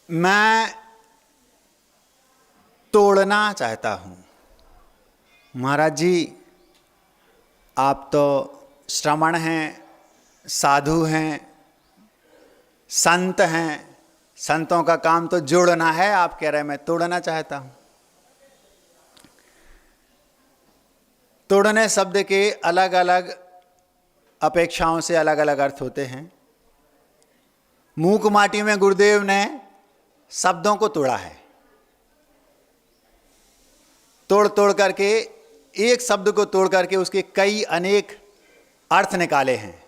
मैं तोड़ना चाहता हूँ। महाराज जी, आप तो श्रमण हैं, साधु हैं, संत हैं, संतों का काम तो जोड़ना है, आप कह रहे हैं मैं तोड़ना चाहता हूँ। तोड़ने शब्द के अलग अलग अपेक्षाओं से अलग अलग अर्थ होते हैं। मूक माटी में गुरुदेव ने शब्दों को तोड़ा है, तोड़ तोड़ करके, एक शब्द को तोड़ करके उसके कई अनेक अर्थ निकाले हैं।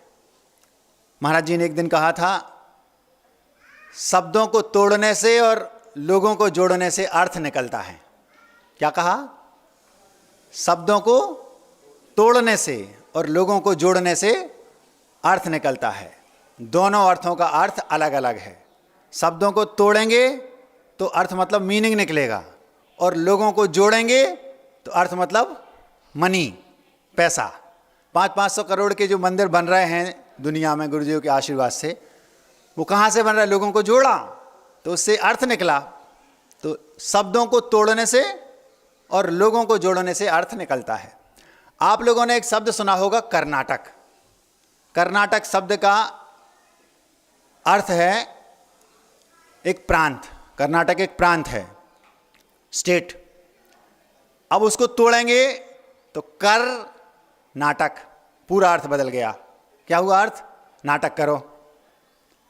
महाराज जी ने एक दिन कहा था, शब्दों को तोड़ने से और लोगों को जोड़ने से अर्थ निकलता है। क्या कहा? शब्दों को तोड़ने से और लोगों को जोड़ने से अर्थ निकलता है। दोनों अर्थों का अर्थ अलग अलग है। शब्दों को तोड़ेंगे तो अर्थ मतलब मीनिंग निकलेगा, और लोगों को जोड़ेंगे तो अर्थ मतलब मनी, पैसा। 500 करोड़ के जो मंदिर बन रहे हैं दुनिया में गुरुदेव के आशीर्वाद से, वो कहाँ से बन रहा है? लोगों को जोड़ा तो उससे अर्थ निकला। तो शब्दों को तोड़ने से और लोगों को जोड़ने से अर्थ निकलता है। आप लोगों ने एक शब्द सुना होगा, कर्नाटक। कर्नाटक शब्द का अर्थ है एक प्रांत। कर्नाटक एक प्रांत है, स्टेट। अब उसको तोड़ेंगे तो कर नाटक, पूरा अर्थ बदल गया। क्या हुआ अर्थ? नाटक करो।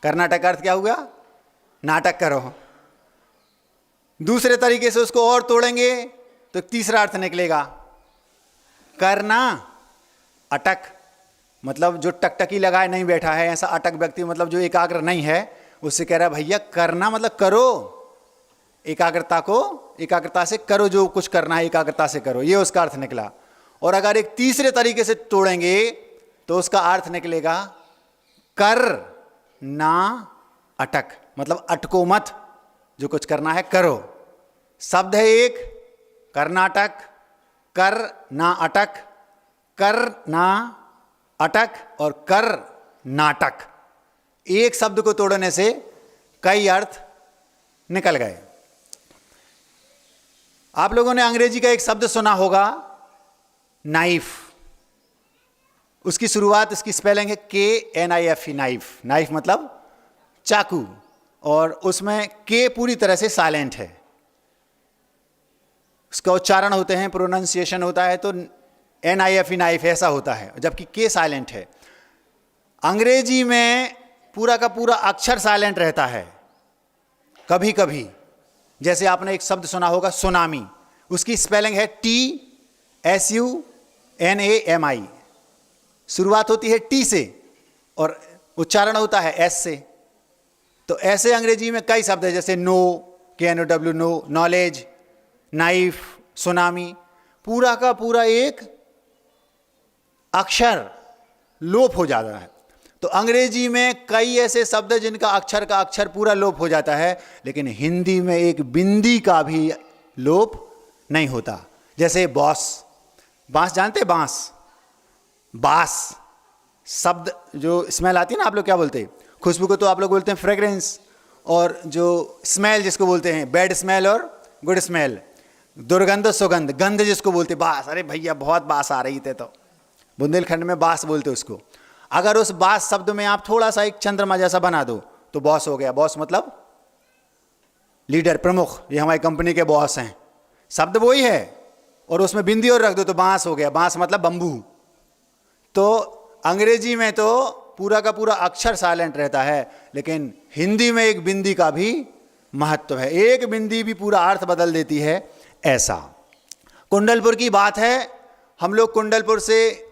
कर्नाटक अर्थ क्या हुआ? नाटक करो। दूसरे तरीके से उसको और तोड़ेंगे तो तीसरा अर्थ निकलेगा, करना अटक। मतलब जो टकटकी लगाए नहीं बैठा है, ऐसा अटक व्यक्ति, मतलब जो एकाग्र नहीं है, उससे कह रहा है भैया करना मतलब करो, एकाग्रता से करो, जो कुछ करना है एकाग्रता से करो, ये उसका अर्थ निकला। और अगर एक तीसरे तरीके से तोड़ेंगे तो उसका अर्थ निकलेगा कर ना अटक, मतलब अटको मत, जो कुछ करना है करो। शब्द है एक, कर्नाटक, कर ना अटक, कर ना अटक और कर नाटक। एक शब्द को तोड़ने से कई अर्थ निकल गए। आप लोगों ने अंग्रेजी का एक शब्द सुना होगा, नाइफ। उसकी शुरुआत, इसकी स्पेलिंग है KNIFE, नाइफ। नाइफ मतलब चाकू, और उसमें के पूरी तरह से साइलेंट है। उसका उच्चारण होते हैं, प्रोनाउंसिएशन होता है तो NIFE, नाइफ ऐसा होता है, जबकि के साइलेंट है। अंग्रेजी में पूरा का पूरा अक्षर साइलेंट रहता है कभी कभी। जैसे आपने एक शब्द सुना होगा, सुनामी। उसकी स्पेलिंग है TSUNAMI। शुरुआत होती है टी से और उच्चारण होता है एस से। तो ऐसे अंग्रेजी में कई शब्द है, जैसे know, KNOW, know, knowledge, knife, tsunami. पूरा का पूरा एक अक्षर लोप हो जाता है। तो अंग्रेजी में कई ऐसे शब्द हैं जिनका अक्षर का अक्षर पूरा लोप हो जाता है, लेकिन हिंदी में एक बिंदी का भी लोप नहीं होता। जैसे बॉस, बांस जानते हैं? बांस, बास शब्द, जो स्मेल आती है ना, आप लोग क्या बोलते हैं? खुशबू को तो आप लोग बोलते हैं फ्रेग्रेंस, और जो स्मेल जिसको बोलते हैं बैड स्मेल और गुड स्मेल, दुर्गंध सुगंध, गंध जिसको बोलते हैं बास। अरे भैया बहुत बास आ रही थे, तो बुंदेलखंड में बास बोलते उसको। अगर उस बास शब्द में आप थोड़ा सा एक चंद्रमा जैसा बना दो तो बॉस हो गया। बॉस मतलब लीडर, प्रमुख, ये हमारी कंपनी के बॉस हैं, शब्द वही है। और उसमें बिंदी और रख दो तो बांस हो गया। बांस मतलब बंबू। तो अंग्रेजी में तो पूरा का पूरा अक्षर साइलेंट रहता है, लेकिन हिंदी में एक बिंदी का भी महत्व है। एक बिंदी भी पूरा अर्थ बदल देती है, ऐसा। कुंडलपुर की बात है, हम लोग कुंडलपुर से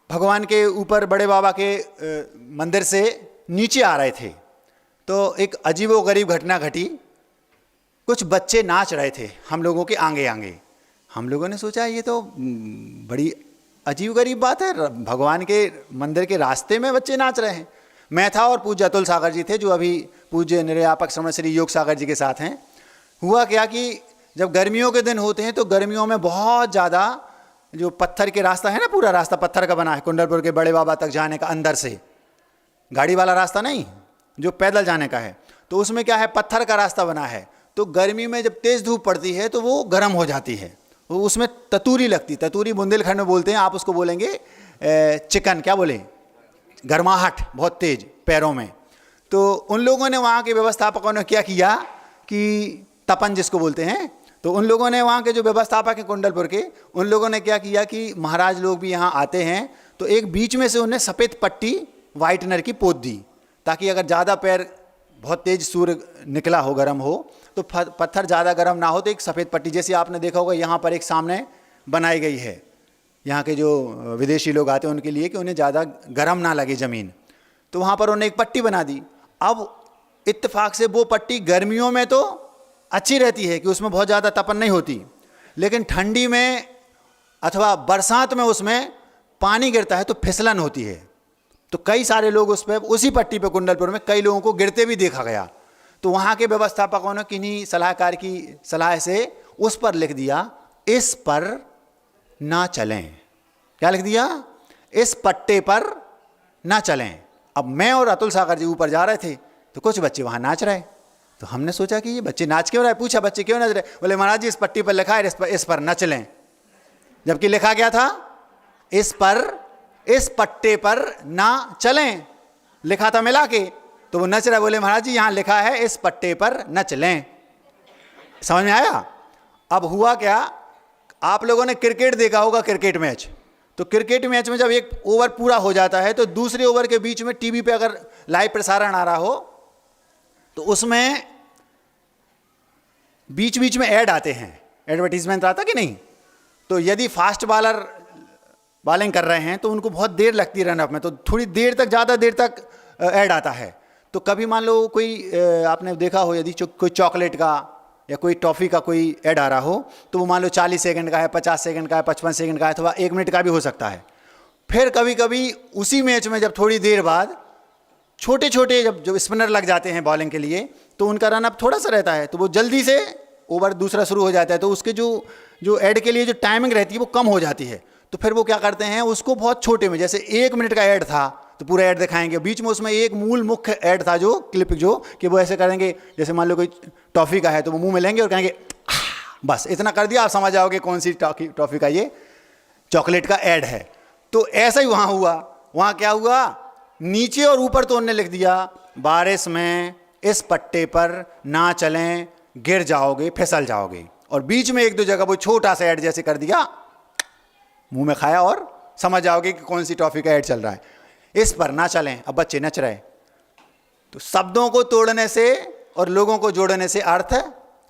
भगवान के ऊपर बड़े बाबा के मंदिर से नीचे आ रहे थे, तो एक अजीबोगरीब घटना घटी। कुछ बच्चे नाच रहे थे हम लोगों के आगे आगे। हम लोगों ने सोचा ये तो बड़ी अजीब गरीब बात है, भगवान के मंदिर के रास्ते में बच्चे नाच रहे हैं। मैं था और पूज्य अतुल सागर जी थे, जो अभी पूज्य निर्यापक श्रमण श्री योग सागर जी के साथ हैं। हुआ क्या कि जब गर्मियों के दिन होते हैं तो गर्मियों में बहुत ज़्यादा जो पत्थर के रास्ता है ना, पूरा रास्ता पत्थर का बना है कुंडलपुर के बड़े बाबा तक जाने का, अंदर से, गाड़ी वाला रास्ता नहीं, जो पैदल जाने का है। तो उसमें क्या है, पत्थर का रास्ता बना है, तो गर्मी में जब तेज़ धूप पड़ती है तो वो गर्म हो जाती है, वो उसमें ततूरी लगती, ततूरी बुंदेलखंड में बोलते हैं, आप उसको बोलेंगे चिकन, क्या बोले, गर्माहट बहुत तेज पैरों में। तो उन लोगों ने, वहाँ के व्यवस्थापकों ने क्या किया कि तपन जिसको बोलते हैं, तो उन लोगों ने, वहाँ के जो व्यवस्थापक हैं कुंडलपुर के, उन लोगों ने क्या किया कि महाराज लोग भी यहाँ आते हैं, तो एक बीच में से उन्हें सफ़ेद पट्टी वाइटनर की पोत दी, ताकि अगर ज़्यादा पैर, बहुत तेज सूर्य निकला हो, गर्म हो, तो पत्थर ज़्यादा गर्म ना हो, तो एक सफ़ेद पट्टी, जैसे आपने देखा होगा यहाँ पर एक सामने बनाई गई है, यहाँ के जो विदेशी लोग आते हैं उनके लिए, कि उन्हें ज़्यादा गर्म ना लगे ज़मीन, तो वहाँ पर उन्हें एक पट्टी बना दी। अब इत्तेफाक से वो पट्टी गर्मियों में तो अच्छी रहती है कि उसमें बहुत ज़्यादा तपन नहीं होती, लेकिन ठंडी में अथवा बरसात में उसमें पानी गिरता है तो फिसलन होती है। तो कई सारे लोग उस पर, उसी पट्टी पे कुंडलपुर में कई लोगों को गिरते भी देखा गया। तो वहाँ के व्यवस्थापकों ने किन्हीं सलाहकार की सलाह से उस पर लिख दिया, इस पर ना चलें। क्या लिख दिया? इस पट्टे पर ना चलें। अब मैं और अतुल सागर जी ऊपर जा रहे थे, तो कुछ बच्चे वहाँ नाच रहे, तो हमने सोचा कि ये बच्चे नाच क्यों रहे, पूछा बच्चे क्यों नाच रहे, बोले महाराज जी इस पट्टी पर लिखा है इस पर न चलें, जबकि लिखा गया था इस पट्टे पर ना चलें, लिखा था मिला के, तो वो नच रहे, बोले महाराज जी यहाँ लिखा है इस पट्टे पर न चलें। समझ में आया? अब हुआ क्या, आप लोगों ने क्रिकेट देखा होगा, क्रिकेट मैच, तो क्रिकेट मैच में जब एक ओवर पूरा हो जाता है तो दूसरे ओवर के बीच में टीवी पे अगर लाइव प्रसारण आ रहा हो तो उसमें बीच बीच में ऐड आते हैं, एडवर्टीजमेंट आता कि नहीं। तो यदि फास्ट बॉलर बॉलिंग कर रहे हैं तो उनको बहुत देर लगती है रनअप में, तो थोड़ी देर तक, ज़्यादा देर तक ऐड आता है। तो कभी मान लो कोई, आपने देखा हो यदि कोई चॉकलेट का या कोई टॉफ़ी का कोई ऐड आ रहा हो, तो वो मान लो 40 सेकंड का है, 50 सेकंड का है, 55 सेकंड का है, अथवा 1 मिनट का भी हो सकता है। फिर कभी कभी उसी मैच में जब थोड़ी देर बाद छोटे छोटे जब स्पिनर लग जाते हैं बॉलिंग के लिए, तो उनका रन अप थोड़ा सा रहता है, तो वो जल्दी से ओवर दूसरा शुरू हो जाता है, तो उसके जो ऐड के लिए जो टाइमिंग रहती है वो कम हो जाती है। तो फिर वो क्या करते हैं, उसको बहुत छोटे में, जैसे 1 मिनट का ऐड था तो पूरा ऐड दिखाएंगे, बीच में उसमें एक मूल मुख्य ऐड था जो क्लिप, जो कि वो ऐसे करेंगे, जैसे मान लो कोई टॉफ़ी का है तो वो मुंह में लेंगे और कहेंगे बस इतना कर दिया, आप समझ जाओगे कौन सी टॉफ़ी का, ये चॉकलेट का ऐड है। तो ऐसा ही वहाँ हुआ। वहाँ क्या हुआ, नीचे और ऊपर तो उन्होंने लिख दिया, बारिश में इस पट्टे पर ना चलें, गिर जाओगे, फिसल जाओगे, और बीच में 1-2 जगह वो छोटा सा ऐड जैसे कर दिया, मुंह में खाया और समझ जाओगे कि कौन सी टॉफ़ी का ऐड चल रहा है, इस पर ना चलें। अब बच्चे नच रहे। तो शब्दों को तोड़ने से और लोगों को जोड़ने से अर्थ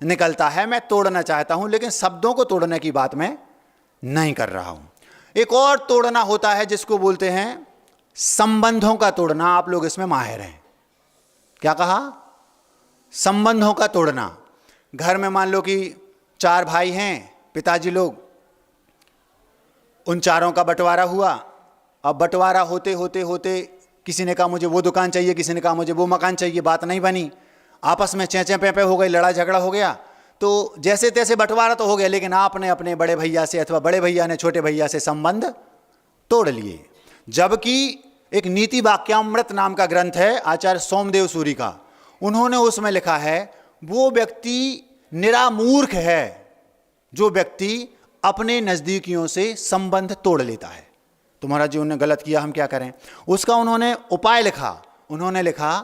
निकलता है। मैं तोड़ना चाहता हूं, लेकिन शब्दों को तोड़ने की बात मैं नहीं कर रहा हूं। एक और तोड़ना होता है जिसको बोलते हैं संबंधों का तोड़ना। आप लोग इसमें माहिर हैं। क्या कहा? संबंधों का तोड़ना। घर में मान लो कि 4 भाई हैं, पिताजी लोग, उन चारों का बंटवारा हुआ। अब बंटवारा होते होते होते किसी ने कहा मुझे वो दुकान चाहिए, किसी ने कहा मुझे वो मकान चाहिए, बात नहीं बनी, आपस में चेंचे पे हो गई, लड़ा झगड़ा हो गया। तो जैसे तैसे बंटवारा तो हो गया, लेकिन आपने अपने बड़े भैया से अथवा बड़े भैया ने छोटे भैया से संबंध तोड़ लिए। जबकि एक नीति वाक्यामृत नाम का ग्रंथ है आचार्य सोमदेव सूरी का, उन्होंने उसमें लिखा है वो व्यक्ति निरामूर्ख है जो व्यक्ति अपने नज़दीकियों से संबंध तोड़ लेता है। तो महाराज जी उन्होंने गलत किया, हम क्या करें? उसका उन्होंने उपाय लिखा। उन्होंने लिखा,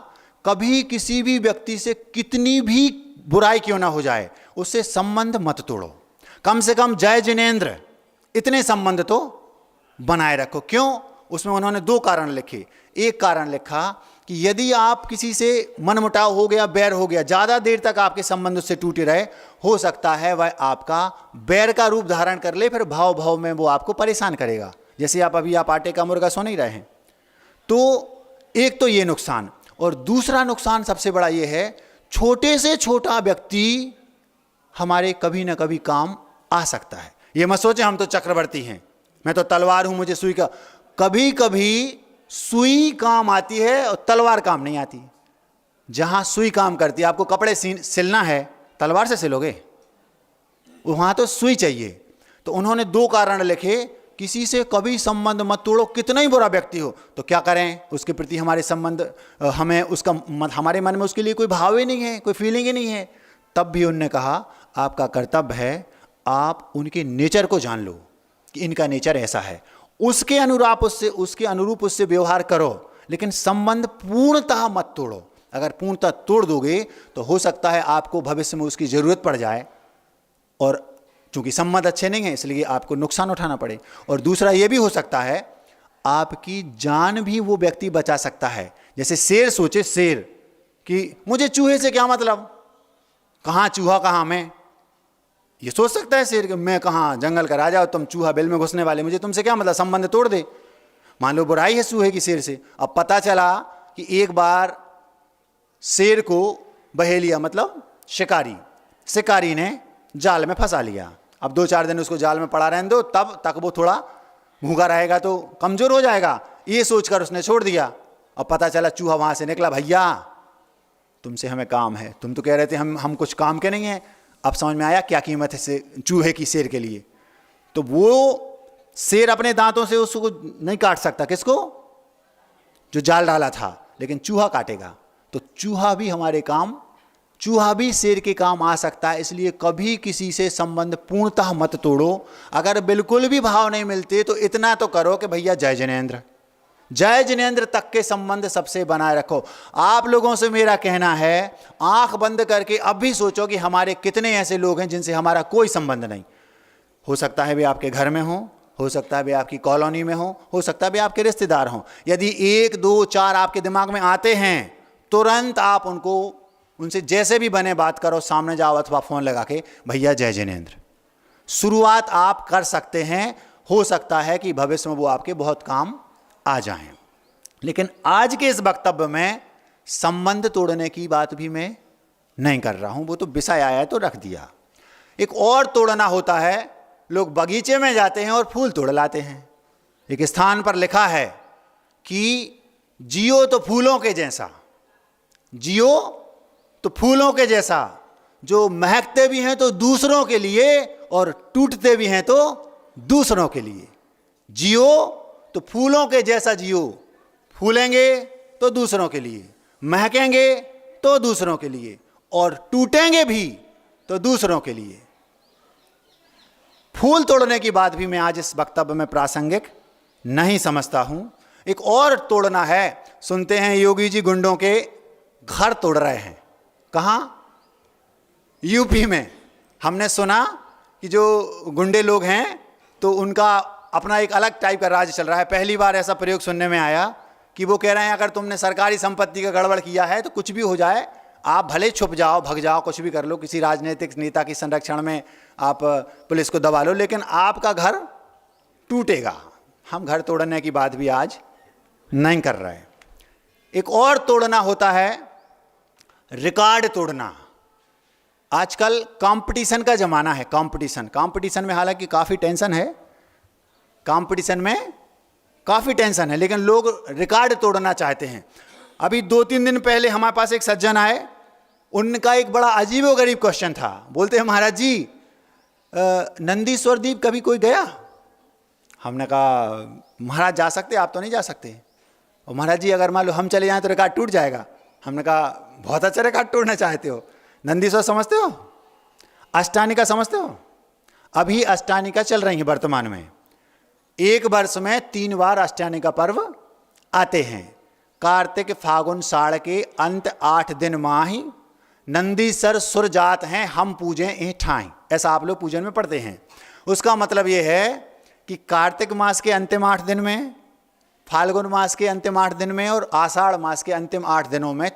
कभी किसी भी व्यक्ति से कितनी भी बुराई क्यों ना हो जाए, उससे संबंध मत तोड़ो। कम से कम जय जिनेंद्र इतने संबंध तो बनाए रखो। क्यों? उसमें उन्होंने 2 कारण लिखे। एक कारण लिखा कि यदि आप किसी से मनमुटाव हो गया, बैर हो गया, ज़्यादा देर तक आपके संबंध उससे टूटे रहे, हो सकता है वह आपका बैर का रूप धारण कर ले, फिर भाव भाव में वो आपको परेशान करेगा। जैसे आप आटे का मुर्गा सो नहीं रहे हैं। तो एक तो ये नुकसान, और दूसरा नुकसान सबसे बड़ा ये है, छोटे से छोटा व्यक्ति हमारे कभी ना कभी काम आ सकता है। ये मत सोचे हम तो चक्रवर्ती हैं, मैं तो तलवार हूं, मुझे सुई का। कभी कभी सुई काम आती है और तलवार काम नहीं आती। जहां सुई काम करती है, आपको कपड़े सिलना है, तलवार से सिलोगे? वहां तो सुई चाहिए। तो उन्होंने 2 कारण लिखे, किसी से कभी संबंध मत तोड़ो, कितना ही बुरा व्यक्ति हो। तो क्या करें, उसके प्रति हमारे संबंध, हमें उसका हमारे मन में उसके लिए कोई भाव ही नहीं है, कोई फीलिंग ही नहीं है। तब भी उन्होंने कहा आपका कर्तव्य है आप उनके नेचर को जान लो कि इनका नेचर ऐसा है, उसके अनुरूप उससे व्यवहार करो, लेकिन संबंध पूर्णतः मत तोड़ो। अगर पूर्णतः तोड़ दोगे तो हो सकता है आपको भविष्य में उसकी जरूरत पड़ जाए, और चूंकि संबंध अच्छे नहीं है इसलिए आपको नुकसान उठाना पड़े। और दूसरा ये भी हो सकता है आपकी जान भी वो व्यक्ति बचा सकता है। जैसे शेर सोचे, शेर कि मुझे चूहे से क्या मतलब, कहाँ चूहा कहाँ मैं, ये सोच सकता है शेर कि मैं कहाँ जंगल का राजा, तुम चूहा बिल में घुसने वाले, मुझे तुमसे क्या मतलब, संबंध तोड़ दे। मान लो बुराई है चूहे की शेर से। अब पता चला कि एक बार शेर को बहेलिया मतलब शिकारी ने जाल में फंसा लिया। अब 2-4 दिन उसको जाल में पड़ा रहने दो, तब तक वो थोड़ा भूखा रहेगा तो कमजोर हो जाएगा, ये सोचकर उसने छोड़ दिया। अब पता चला चूहा वहां से निकला, भैया तुमसे हमें काम है, तुम तो कह रहे थे हम कुछ काम के नहीं हैं। अब समझ में आया क्या कीमत है से चूहे की शेर के लिए। तो वो शेर अपने दांतों से उसको नहीं काट सकता, किसको, जो जाल डाला था, लेकिन चूहा काटेगा। तो चूहा भी शेर के काम आ सकता है। इसलिए कभी किसी से संबंध पूर्णतः मत तोड़ो। अगर बिल्कुल भी भाव नहीं मिलते तो इतना तो करो कि भैया जय जिनेंद्र तक के संबंध सबसे बनाए रखो। आप लोगों से मेरा कहना है, आंख बंद करके अब भी सोचो कि हमारे कितने ऐसे लोग हैं जिनसे हमारा कोई संबंध नहीं। हो सकता है वे आपके घर में हो सकता है वे आपकी कॉलोनी में हो सकता है वे आपके रिश्तेदार हों। यदि 1, 2, 4 आपके दिमाग में आते हैं, तुरंत आप उनसे जैसे भी बने बात करो, सामने जाओ अथवा फोन लगा के भैया जय जिनेंद्र। शुरुआत आप कर सकते हैं, हो सकता है कि भविष्य में वो आपके बहुत काम आ जाएं। लेकिन आज के इस वक्तव्य में संबंध तोड़ने की बात भी मैं नहीं कर रहा हूं, वो तो विषय आया तो रख दिया। एक और तोड़ना होता है, लोग बगीचे में जाते हैं और फूल तोड़ लाते हैं। एक स्थान पर लिखा है कि जियो तो फूलों के जैसा, जो महकते भी हैं तो दूसरों के लिए और टूटते भी हैं तो दूसरों के लिए। जियो तो फूलों के जैसा जियो, फूलेंगे तो दूसरों के लिए, महकेंगे तो दूसरों के लिए, और टूटेंगे भी तो दूसरों के लिए। फूल तोड़ने की बात भी मैं आज इस वक्तव्य में प्रासंगिक नहीं समझता हूं। एक और तोड़ना है, सुनते हैं योगी जी गुंडों के घर तोड़ रहे हैं। कहां? यूपी में। हमने सुना कि जो गुंडे लोग हैं तो उनका अपना एक अलग टाइप का राज चल रहा है। पहली बार ऐसा प्रयोग सुनने में आया कि वो कह रहे हैं अगर तुमने सरकारी संपत्ति का गड़बड़ किया है तो कुछ भी हो जाए, आप भले छुप जाओ, भग जाओ, कुछ भी कर लो, किसी राजनीतिक नेता की संरक्षण में आप पुलिस को दबा लो, लेकिन आपका घर टूटेगा। हम घर तोड़ने की बात भी आज नहीं कर रहे। एक और तोड़ना होता है रिकॉर्ड तोड़ना। आजकल कंपटीशन का जमाना है। कंपटीशन में हालांकि काफ़ी टेंशन है, लेकिन लोग रिकॉर्ड तोड़ना चाहते हैं। अभी 2-3 दिन पहले हमारे पास एक सज्जन आए, उनका एक बड़ा अजीबोगरीब क्वेश्चन था। बोलते हैं महाराज जी नंदीश्वर द्वीप कभी कोई गया? हमने कहा महाराज जा सकते, आप तो नहीं जा सकते। और महाराज जी अगर मान लो हम चले जाएं तो रिकॉर्ड टूट जाएगा। हमने कहा बहुत अच्छा रिकॉर्ड तोड़ना चाहते हो। नंदीश्वर समझते हो? अष्टानिका समझते हो? अभी अष्टानिका चल रही है वर्तमान में। एक वर्ष में 3 बार अष्टानिका पर्व आते हैं। कार्तिक फागुन साड़ के अंत 8 दिन माही, नंदीसर सुर जात हैं हम पूजें ए ठाई। ऐसा आप लोग पूजन में पढ़ते हैं। उसका मतलब यह है कि कार्तिक मास के अंतिम 8 दिन में, फाल्गुन मास के अंतिम 8 दिन में और आषाढ़ मास के अंतिम 8 दिनों में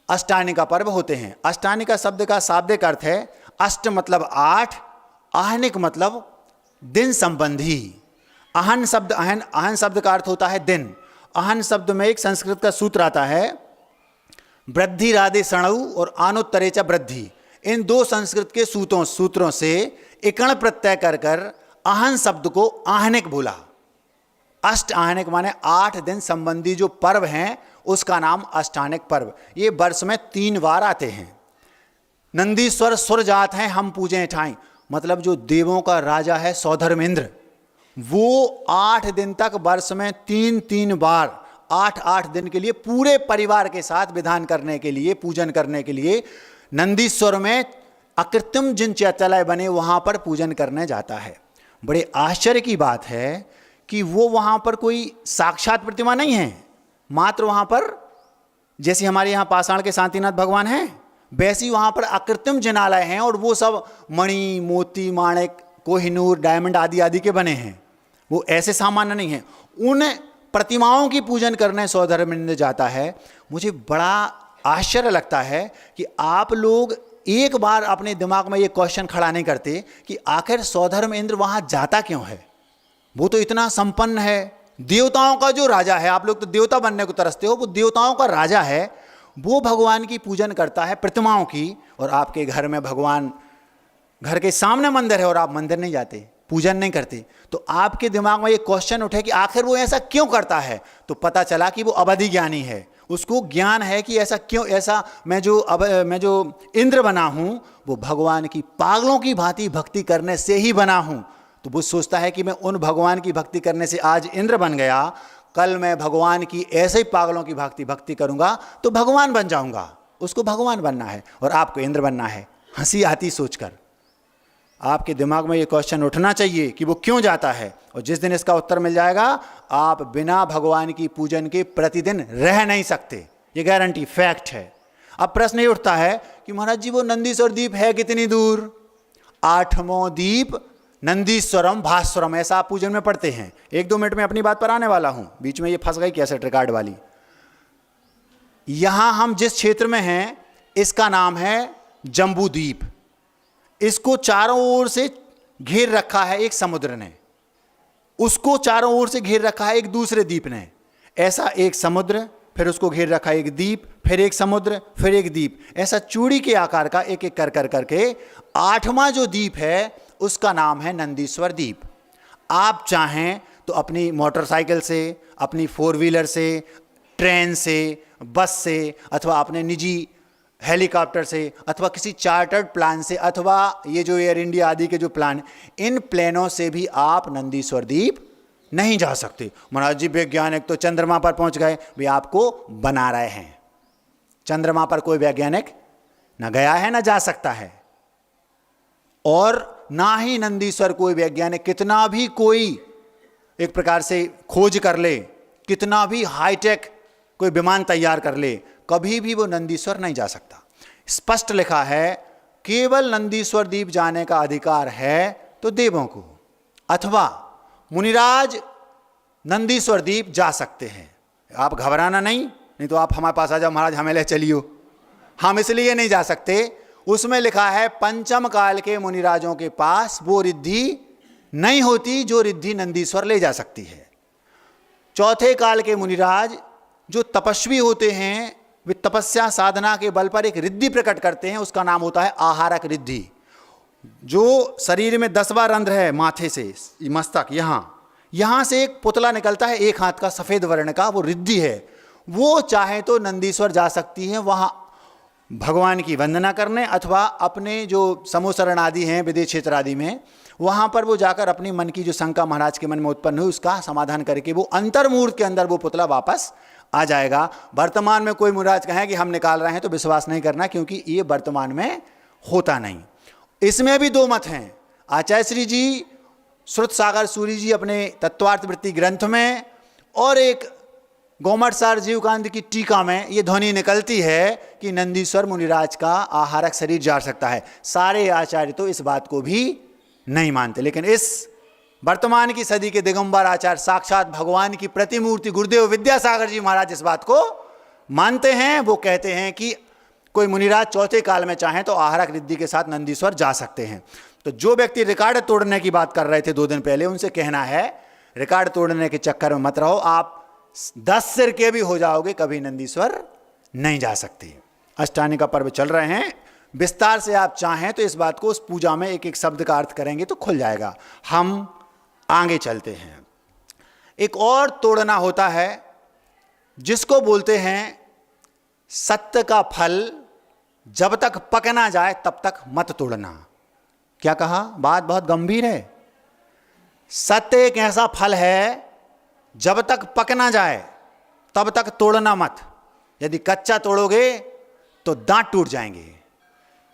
अष्टानिका पर्व होते हैं। अष्टानिका शब्द का शाब्दिक अर्थ है अष्ट मतलब 8, आहनिक मतलब दिन संबंधी। अहन शब्द का अर्थ होता है दिन। अहन शब्द में एक संस्कृत का सूत्र आता है वृद्धि राधे सणु और आनुत्तरेचा वृद्धि। इन 2 संस्कृत के सूत्रों से इकण प्रत्यय कर अहन शब्द को आहनिक बोला। अष्ट आहनिक माने 8 दिन संबंधी जो पर्व हैं उसका नाम अष्टानिक पर्व। ये वर्ष में 3 बार आते हैं। नंदीश्वर सुर जात हैं हम पूजें ठाई, मतलब जो देवों का राजा है सौधर्मेंद्र, वो 8 दिन तक वर्ष में 3-3 बार 8-8 दिन के लिए पूरे परिवार के साथ विधान करने के लिए, पूजन करने के लिए नंदीश्वर में अकृत्रिम जिन चैत्यालय बने वहां पर पूजन करने जाता है। बड़े आश्चर्य की बात है कि वो वहां पर कोई साक्षात प्रतिमा नहीं है, मात्र वहां पर जैसे हमारे यहाँ पाषाण के शांतिनाथ भगवान हैं वैसी वहां पर अकृत्रिम जिनालय हैं, और वो सब मणि, मोती, माणिक, कोहिनूर, डायमंड आदि आदि के बने हैं। वो ऐसे सामान्य नहीं है। उन प्रतिमाओं की पूजन करने सौधर्मेंद्र जाता है। मुझे बड़ा आश्चर्य लगता है कि आप लोग एक बार अपने दिमाग में ये क्वेश्चन खड़ा नहीं करते कि आखिर सौधर्मेंद्र वहां जाता क्यों है। वो तो इतना संपन्न है, देवताओं का जो राजा है, आप लोग तो देवता बनने को तरसते हो, वो देवताओं का राजा है, वो भगवान की पूजन करता है, प्रतिमाओं की। और आपके घर में भगवान, घर के सामने मंदिर है और आप मंदिर नहीं जाते, पूजन नहीं करते, तो आपके दिमाग में ये क्वेश्चन उठे कि आखिर वो ऐसा क्यों करता है। तो पता चला कि वो अवधि ज्ञानी है, उसको ज्ञान है कि ऐसा क्यों, ऐसा मैं जो इंद्र बना हूं वो भगवान की पागलों की भांति भक्ति करने से ही बना हूं। तो वो सोचता है कि मैं उन भगवान की भक्ति करने से आज इंद्र बन गया, कल मैं भगवान की ऐसे ही पागलों की भक्ति करूंगा तो भगवान बन जाऊंगा। उसको भगवान बनना है और आपको इंद्र बनना है। हंसी आती सोचकर। आपके दिमाग में ये क्वेश्चन उठना चाहिए कि वो क्यों जाता है, और जिस दिन इसका उत्तर मिल जाएगा आप बिना भगवान की पूजन के प्रतिदिन रह नहीं सकते, ये गारंटी, फैक्ट है। अब प्रश्न ये उठता है कि महाराज जी वो नंदीश्वर द्वीप है कितनी दूर। 8वां द्वीप नंदीश्वरम भास्वरम, ऐसा आप पूजन में पढ़ते हैं। 1-2 मिनट में अपनी बात पर आने वाला हूं, बीच में ये फंस गई कैसेट रिकॉर्ड वाली। यहां हम जिस क्षेत्र में हैं इसका नाम है जम्बू द्वीप। इसको चारों ओर से घेर रखा है एक समुद्र ने, उसको चारों ओर से घेर रखा है एक दूसरे द्वीप ने। ऐसा एक समुद्र, फिर उसको घेर रखा एक द्वीप, फिर एक समुद्र, फिर एक द्वीप, ऐसा चूड़ी के आकार का एक एक कर करके 8वां जो द्वीप है उसका नाम है नंदीश्वर द्वीप। आप चाहें तो अपनी मोटरसाइकिल से, अपनी 4 व्हीलर से, ट्रेन से, बस से, अथवा अपने निजी हेलीकॉप्टर से, अथवा किसी चार्टर्ड प्लान से, अथवा ये जो एयर इंडिया आदि के जो प्लान, इन प्लेनों से भी आप नंदीश्वर द्वीप नहीं जा सकते। महाराज जी वैज्ञानिक तो चंद्रमा पर पहुंच गए, वे आपको बना रहे हैं। चंद्रमा पर कोई वैज्ञानिक ना गया है ना जा सकता है, और ना ही नंदीश्वर कोई वैज्ञानिक कितना भी कोई एक प्रकार से खोज कर ले, कितना भी हाईटेक कोई विमान तैयार कर ले, कभी भी वो नंदीश्वर नहीं जा सकता। स्पष्ट लिखा है केवल नंदीश्वर द्वीप जाने का अधिकार है तो देवों को, अथवा मुनिराज नंदीश्वर द्वीप जा सकते हैं। आप घबराना नहीं तो आप हमारे पास आ जाओ, महाराज हमें ले चलियो। हम इसलिए नहीं जा सकते, उसमें लिखा है पंचम काल के मुनिराजों के पास वो रिद्धि नहीं होती जो रिद्धि नंदीश्वर ले जा सकती है। चौथे काल के मुनिराज जो तपस्वी होते हैं, वे तपस्या साधना के बल पर एक रिद्धि प्रकट करते हैं, उसका नाम होता है आहारक रिद्धि। जो शरीर में 10वां रंध्र है, माथे से मस्तक, यहां से एक पुतला निकलता है एक हाथ का सफेद वर्ण का, वो रिद्धि है। वो चाहे तो नंदीश्वर जा सकती है वहां भगवान की वंदना करने, अथवा अपने जो समूसरण आदि हैं विदेश क्षेत्र आदि में, वहां पर वो जाकर अपनी मन की जो शंका महाराज के मन में उत्पन्न हुई उसका समाधान करके वो अंतर्मूर्त के अंदर वो पुतला वापस आ जाएगा। वर्तमान में कोई मुनिराज कहें कि हम निकाल रहे हैं तो विश्वास नहीं करना, क्योंकि ये वर्तमान में होता नहीं। इसमें भी 2 मत हैं। आचार्य श्री जी, श्रुत सागर सूरी जी अपने तत्वार्थ वृत्ति ग्रंथ में, और एक गोमठ सार जीवकांत की टीका में ये ध्वनि निकलती है कि नंदीश्वर मुनिराज का आहारक शरीर जा सकता है। सारे आचार्य तो इस बात को भी नहीं मानते, लेकिन इस वर्तमान की सदी के दिगंबर आचार्य साक्षात भगवान की प्रतिमूर्ति गुरुदेव विद्यासागर जी महाराज इस बात को मानते हैं। वो कहते हैं कि कोई मुनिराज चौथे काल में चाहे तो आहारक रिद्धि के साथ नंदीश्वर जा सकते हैं। तो जो व्यक्ति रिकॉर्ड तोड़ने की बात कर रहे थे 2 दिन पहले, उनसे कहना है रिकॉर्ड तोड़ने के चक्कर में मत रहो, आप 10 सिर के भी हो जाओगे, कभी नंदीश्वर नहीं जा सकते। अष्टानी का पर्व चल रहे हैं, विस्तार से आप चाहें तो इस बात को उस पूजा में एक एक शब्द का अर्थ करेंगे तो खुल जाएगा। हम आगे चलते हैं। एक और तोड़ना होता है जिसको बोलते हैं सत्य का फल जब तक पक ना जाए तब तक मत तोड़ना। क्या कहा? बात बहुत गंभीर है। सत्य एक ऐसा फल है, जब तक पक ना जाए तब तक तोड़ना मत। यदि कच्चा तोड़ोगे तो दांत टूट जाएंगे।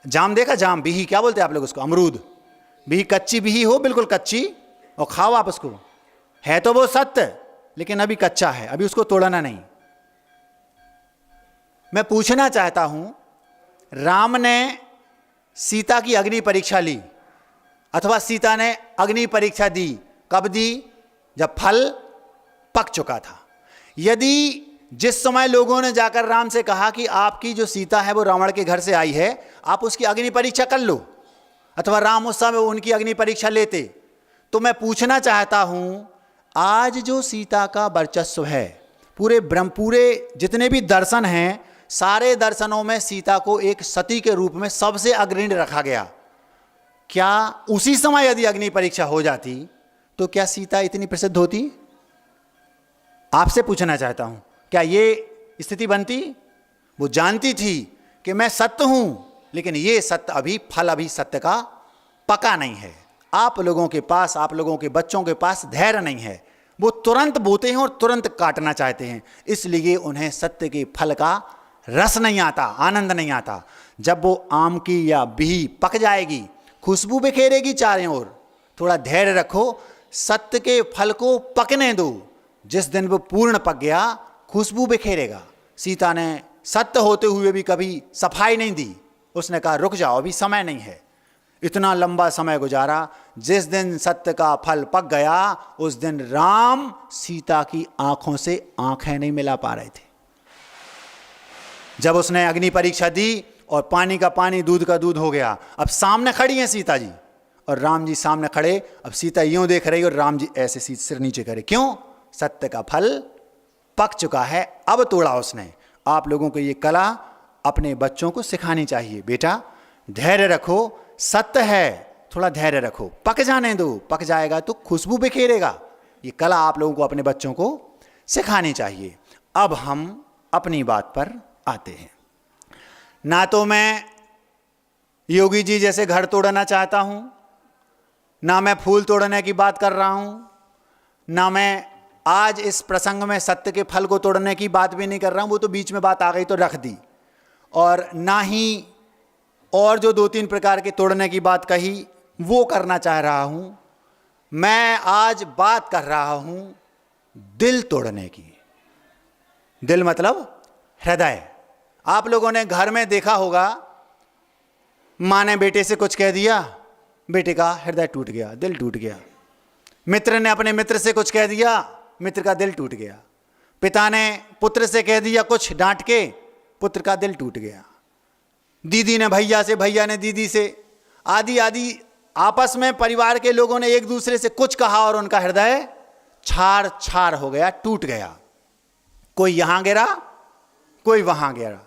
जाम देखा, जाम, बिही क्या बोलते हैं आप लोग उसको, अमरूद। बिही, कच्ची बिही हो, बिल्कुल कच्ची, और खाओ आप उसको, है तो वो सत्य, लेकिन अभी कच्चा है, अभी उसको तोड़ना नहीं। मैं पूछना चाहता हूं, राम ने सीता की अग्नि परीक्षा ली, अथवा सीता ने अग्नि परीक्षा दी, कब दी? जब फल पक चुका था। यदि जिस समय लोगों ने जाकर राम से कहा कि आपकी जो सीता है वो रावण के घर से आई है, आप उसकी अग्नि परीक्षा कर लो, अथवा राम उस समय उनकी अग्नि परीक्षा लेते, तो मैं पूछना चाहता हूं, आज जो सीता का वर्चस्व है, पूरे जितने भी दर्शन हैं, सारे दर्शनों में सीता को एक सती के रूप में सबसे अग्रणी रखा गया। क्या उसी समय यदि अग्नि परीक्षा हो जाती तो क्या सीता इतनी प्रसिद्ध होती? आपसे पूछना चाहता हूं, क्या ये स्थिति बनती? वो जानती थी कि मैं सत्य हूं, लेकिन ये सत्य अभी, फल अभी सत्य का पका नहीं है। आप लोगों के पास, आप लोगों के बच्चों के पास धैर्य नहीं है, वो तुरंत बोते हैं और तुरंत काटना चाहते हैं, इसलिए उन्हें सत्य के फल का रस नहीं आता, आनंद नहीं आता। जब वो आम की या बिही पक जाएगी, खुशबू बिखेरेगी चारों ओर, थोड़ा धैर्य रखो, सत्य के फल को पकने दो। जिस दिन वो पूर्ण पक गया, खुशबू बिखेरेगा। सीता ने सत्य होते हुए भी कभी सफाई नहीं दी, उसने कहा रुक जाओ, अभी समय नहीं है। इतना लंबा समय गुजारा, जिस दिन सत्य का फल पक गया, उस दिन राम सीता की आंखों से आंखें नहीं मिला पा रहे थे। जब उसने अग्नि परीक्षा दी और पानी का पानी, दूध का दूध हो गया, अब सामने खड़ी हैं सीता जी और राम जी सामने खड़े। अब सीता यूं देख रही और राम जी ऐसे सिर नीचे करे, क्यों? सत्य का फल पक चुका है, अब तोड़ा उसने। आप लोगों को ये कला अपने बच्चों को सिखानी चाहिए। बेटा धैर्य रखो, सत्य है, थोड़ा धैर्य रखो, पक जाने दो, पक जाएगा तो खुशबू बिखेरेगा। ये कला आप लोगों को अपने बच्चों को सिखानी चाहिए। अब हम अपनी बात पर आते हैं। ना तो मैं योगी जी जैसे घर तोड़ना चाहता हूं, ना मैं फूल तोड़ने की बात कर रहा हूं, ना मैं आज इस प्रसंग में सत्य के फल को तोड़ने की बात भी नहीं कर रहा हूं, वो तो बीच में बात आ गई तो रख दी। और ना ही और जो 2-3 प्रकार के तोड़ने की बात कही वो करना चाह रहा हूं। मैं आज बात कर रहा हूं दिल तोड़ने की। दिल मतलब हृदय। आप लोगों ने घर में देखा होगा, माँ ने बेटे से कुछ कह दिया, बेटे का हृदय टूट गया, दिल टूट गया। मित्र ने अपने मित्र से कुछ कह दिया, मित्र का दिल टूट गया। पिता ने पुत्र से कह दिया कुछ डांट के, पुत्र का दिल टूट गया। दीदी ने भैया से, भैया ने दीदी से, आदि आदि आपस में परिवार के लोगों ने एक दूसरे से कुछ कहा और उनका हृदय छार छार हो गया, टूट गया। कोई यहां गिरा, कोई वहां गिरा।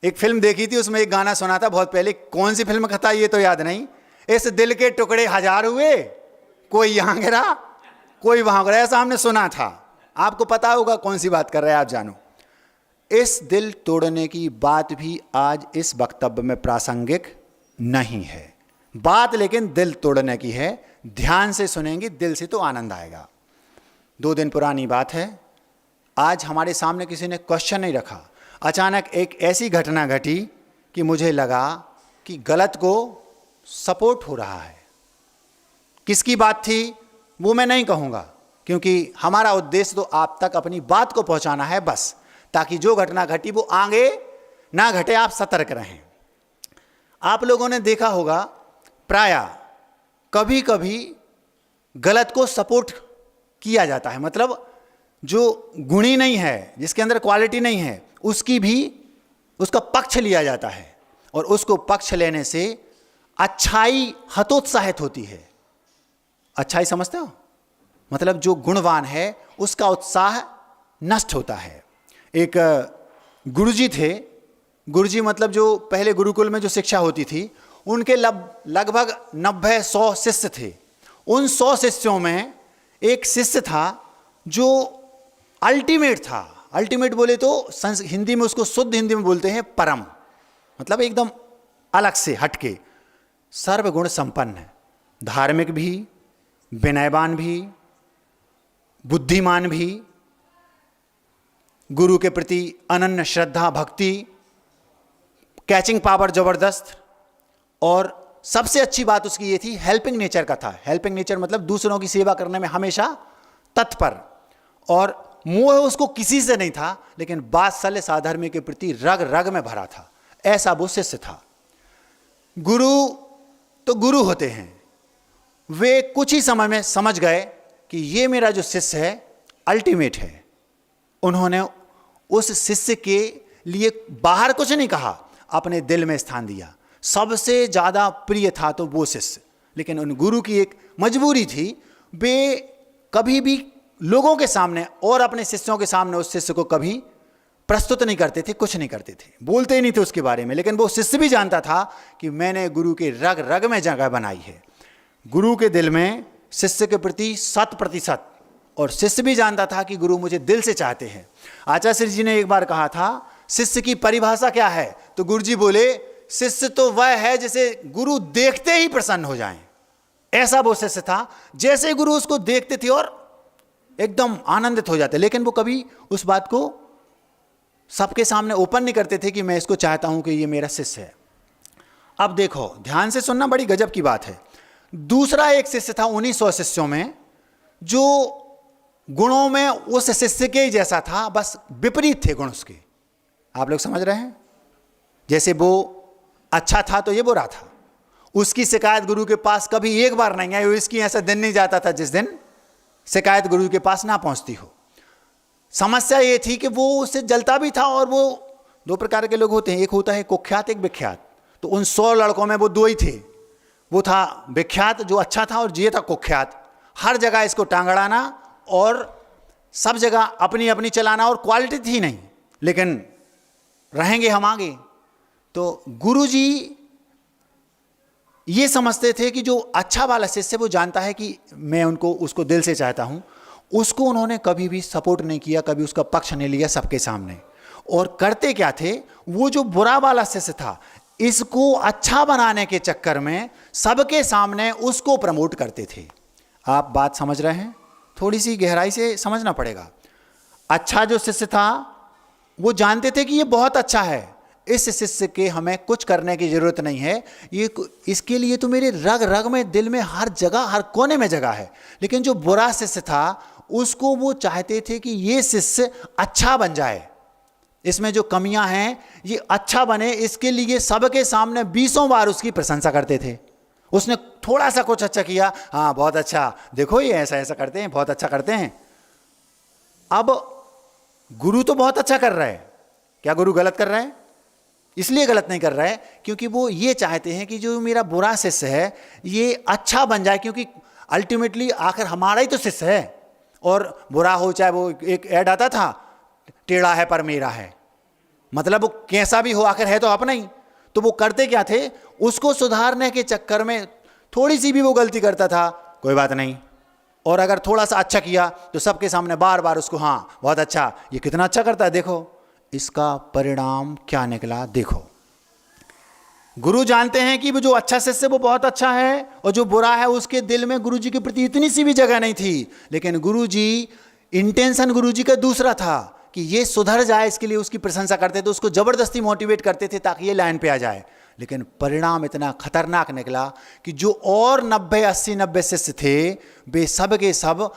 एक फिल्म देखी थी, उसमें एक गाना सुना था बहुत पहले, कौन सी फिल्म का था ये तो याद नहीं। इस दिल के टुकड़े हजार हुए, कोई यहां गिरा, कोई वहां गिरा, ऐसा हमने सुना था। आपको पता होगा कौन सी बात कर रहे हैं, आप जानो। इस दिल तोड़ने की बात भी आज इस वक्तव्य में प्रासंगिक नहीं है। बात लेकिन दिल तोड़ने की है। ध्यान से सुनेंगे, दिल से तो आनंद आएगा। 2 दिन पुरानी बात है। आज हमारे सामने किसी ने क्वेश्चन नहीं रखा, अचानक एक ऐसी घटना घटी कि मुझे लगा कि गलत को सपोर्ट हो रहा है। किसकी बात थी वो मैं नहीं कहूँगा, क्योंकि हमारा उद्देश्य तो आप तक अपनी बात को पहुँचाना है बस, ताकि जो घटना घटी वो आगे ना घटे, आप सतर्क रहें। आप लोगों ने देखा होगा, प्रायः कभी कभी गलत को सपोर्ट किया जाता है, मतलब जो गुणी नहीं है, जिसके अंदर क्वालिटी नहीं है, उसकी भी उसका पक्ष लिया जाता है, और उसको पक्ष लेने से अच्छाई हतोत्साहित होती है। अच्छाई समझते हो? मतलब जो गुणवान है उसका उत्साह नष्ट होता है। एक गुरुजी थे, गुरुजी मतलब जो पहले गुरुकुल में जो शिक्षा होती थी, उनके लगभग 90-100 शिष्य थे। उन 100 शिष्यों में एक शिष्य था जो अल्टीमेट था। अल्टीमेट बोले तो हिंदी में उसको शुद्ध हिंदी में बोलते हैं परम, मतलब एकदम अलग से हटके, सर्वगुण संपन्न, धार्मिक भी, विनयवान भी, बुद्धिमान भी, गुरु के प्रति अनन्य श्रद्धा भक्ति, कैचिंग पावर जबरदस्त, और सबसे अच्छी बात उसकी ये थी हेल्पिंग नेचर का था। हेल्पिंग नेचर मतलब दूसरों की सेवा करने में हमेशा तत्पर, और मोह उसको किसी से नहीं था, लेकिन वात्सल्य साधर्म्य के प्रति रग रग में भरा था। ऐसा वो शिष्य था। गुरु तो गुरु होते हैं, वे कुछ ही समय में समझ गए कि ये मेरा जो शिष्य है अल्टीमेट है। उन्होंने उस शिष्य के लिए बाहर कुछ नहीं कहा, अपने दिल में स्थान दिया। सबसे ज़्यादा प्रिय था तो वो शिष्य, लेकिन उन गुरु की एक मजबूरी थी, वे कभी भी लोगों के सामने और अपने शिष्यों के सामने उस शिष्य को कभी प्रस्तुत नहीं करते थे, कुछ नहीं करते थे, बोलते ही नहीं थे उसके बारे में। लेकिन वो शिष्य भी जानता था कि मैंने गुरु के रग रग में जगह बनाई है। गुरु के दिल में शिष्य के प्रति 100%, और शिष्य भी जानता था कि गुरु मुझे दिल से चाहते हैं। आचार्य जी ने एक बार कहा था शिष्य की परिभाषा क्या है, तो गुरु जी बोले शिष्य तो वह है जिसे गुरु देखते ही प्रसन्न हो जाएं। ऐसा वो शिष्य था, जैसे गुरु उसको देखते थे और एकदम आनंदित हो जाते। लेकिन वो कभी उस बात को सबके सामने ओपन नहीं करते थे कि मैं इसको चाहता हूं कि ये मेरा शिष्य है। अब देखो, ध्यान से सुनना, बड़ी गजब की बात है। दूसरा एक शिष्य था 1900 शिष्यों में, जो गुणों में उस शिष्य के ही जैसा था, बस विपरीत थे गुण उसके। आप लोग समझ रहे हैं? जैसे वो अच्छा था तो ये बुरा था। उसकी शिकायत गुरु के पास कभी एक बार नहीं आई, इसकी ऐसा दिन नहीं जाता था जिस दिन शिकायत गुरु के पास ना पहुंचती हो। समस्या ये थी कि वो उससे जलता भी था, और वो दो प्रकार के लोग होते हैं, एक होता है कुख्यात, एक विख्यात। तो उन 100 लड़कों में वो दो ही थे। वो था विख्यात जो अच्छा था, और ये था कुख्यात, हर जगह इसको टांगड़ाना और सब जगह अपनी अपनी चलाना, और क्वालिटी थी नहीं, लेकिन रहेंगे हम आगे। तो गुरुजी ये समझते थे कि जो अच्छा वाला शिष्य वो जानता है कि मैं उसको दिल से चाहता हूं, उसको उन्होंने कभी भी सपोर्ट नहीं किया, कभी उसका पक्ष नहीं लिया सबके सामने। और करते क्या थे, वो जो बुरा वाला शिष्य था इसको अच्छा बनाने के चक्कर में सबके सामने उसको प्रमोट करते थे। आप बात समझ रहे हैं? थोड़ी सी गहराई से समझना पड़ेगा। अच्छा जो शिष्य था वो जानते थे कि ये बहुत अच्छा है, इस शिष्य के हमें कुछ करने की जरूरत नहीं है, ये इसके लिए तो मेरे रग रग में, दिल में, हर जगह, हर कोने में जगह है। लेकिन जो बुरा शिष्य था उसको वो चाहते थे कि ये शिष्य अच्छा बन जाए, इसमें जो कमियां हैं ये अच्छा बने, इसके लिए सबके सामने 20 बार उसकी प्रशंसा करते थे। उसने थोड़ा सा कुछ अच्छा किया, हाँ बहुत अच्छा, देखो ये ऐसा ऐसा करते हैं, बहुत अच्छा करते हैं। अब गुरु तो बहुत अच्छा कर रहा है, क्या गुरु गलत कर रहा है? इसलिए गलत नहीं कर रहा है क्योंकि वो ये चाहते हैं कि जो मेरा बुरा शिष्य है ये अच्छा बन जाए, क्योंकि अल्टीमेटली आखिर हमारा ही तो शिष्य है। और बुरा हो, चाहे वो एक ऐड आता था, टेढ़ा है पर मेरा है, मतलब वो कैसा भी हो आखिर है तो अपना ही। तो वो करते क्या थे, उसको सुधारने के चक्कर में थोड़ी सी भी वो गलती करता था, कोई बात नहीं, और अगर थोड़ा सा अच्छा किया तो सबके सामने बार बार उसको, हाँ बहुत अच्छा, ये कितना अच्छा करता है, देखो इसका परिणाम क्या निकला देखो। गुरु जानते हैं कि वो जो अच्छा शिष्य वो बहुत अच्छा है, और जो बुरा है उसके दिल में गुरु जी के प्रति इतनी सी भी जगह नहीं थी। लेकिन गुरु जी, इंटेंशन गुरु जी का दूसरा था कि ये सुधर जाए, इसके लिए उसकी प्रशंसा करते थे, उसको जबरदस्ती मोटिवेट करते थे ताकि ये लाइन पे आ जाए। लेकिन परिणाम इतना खतरनाक निकला कि जो और 90, 80, 90 शिष्य थे वे सब के सब,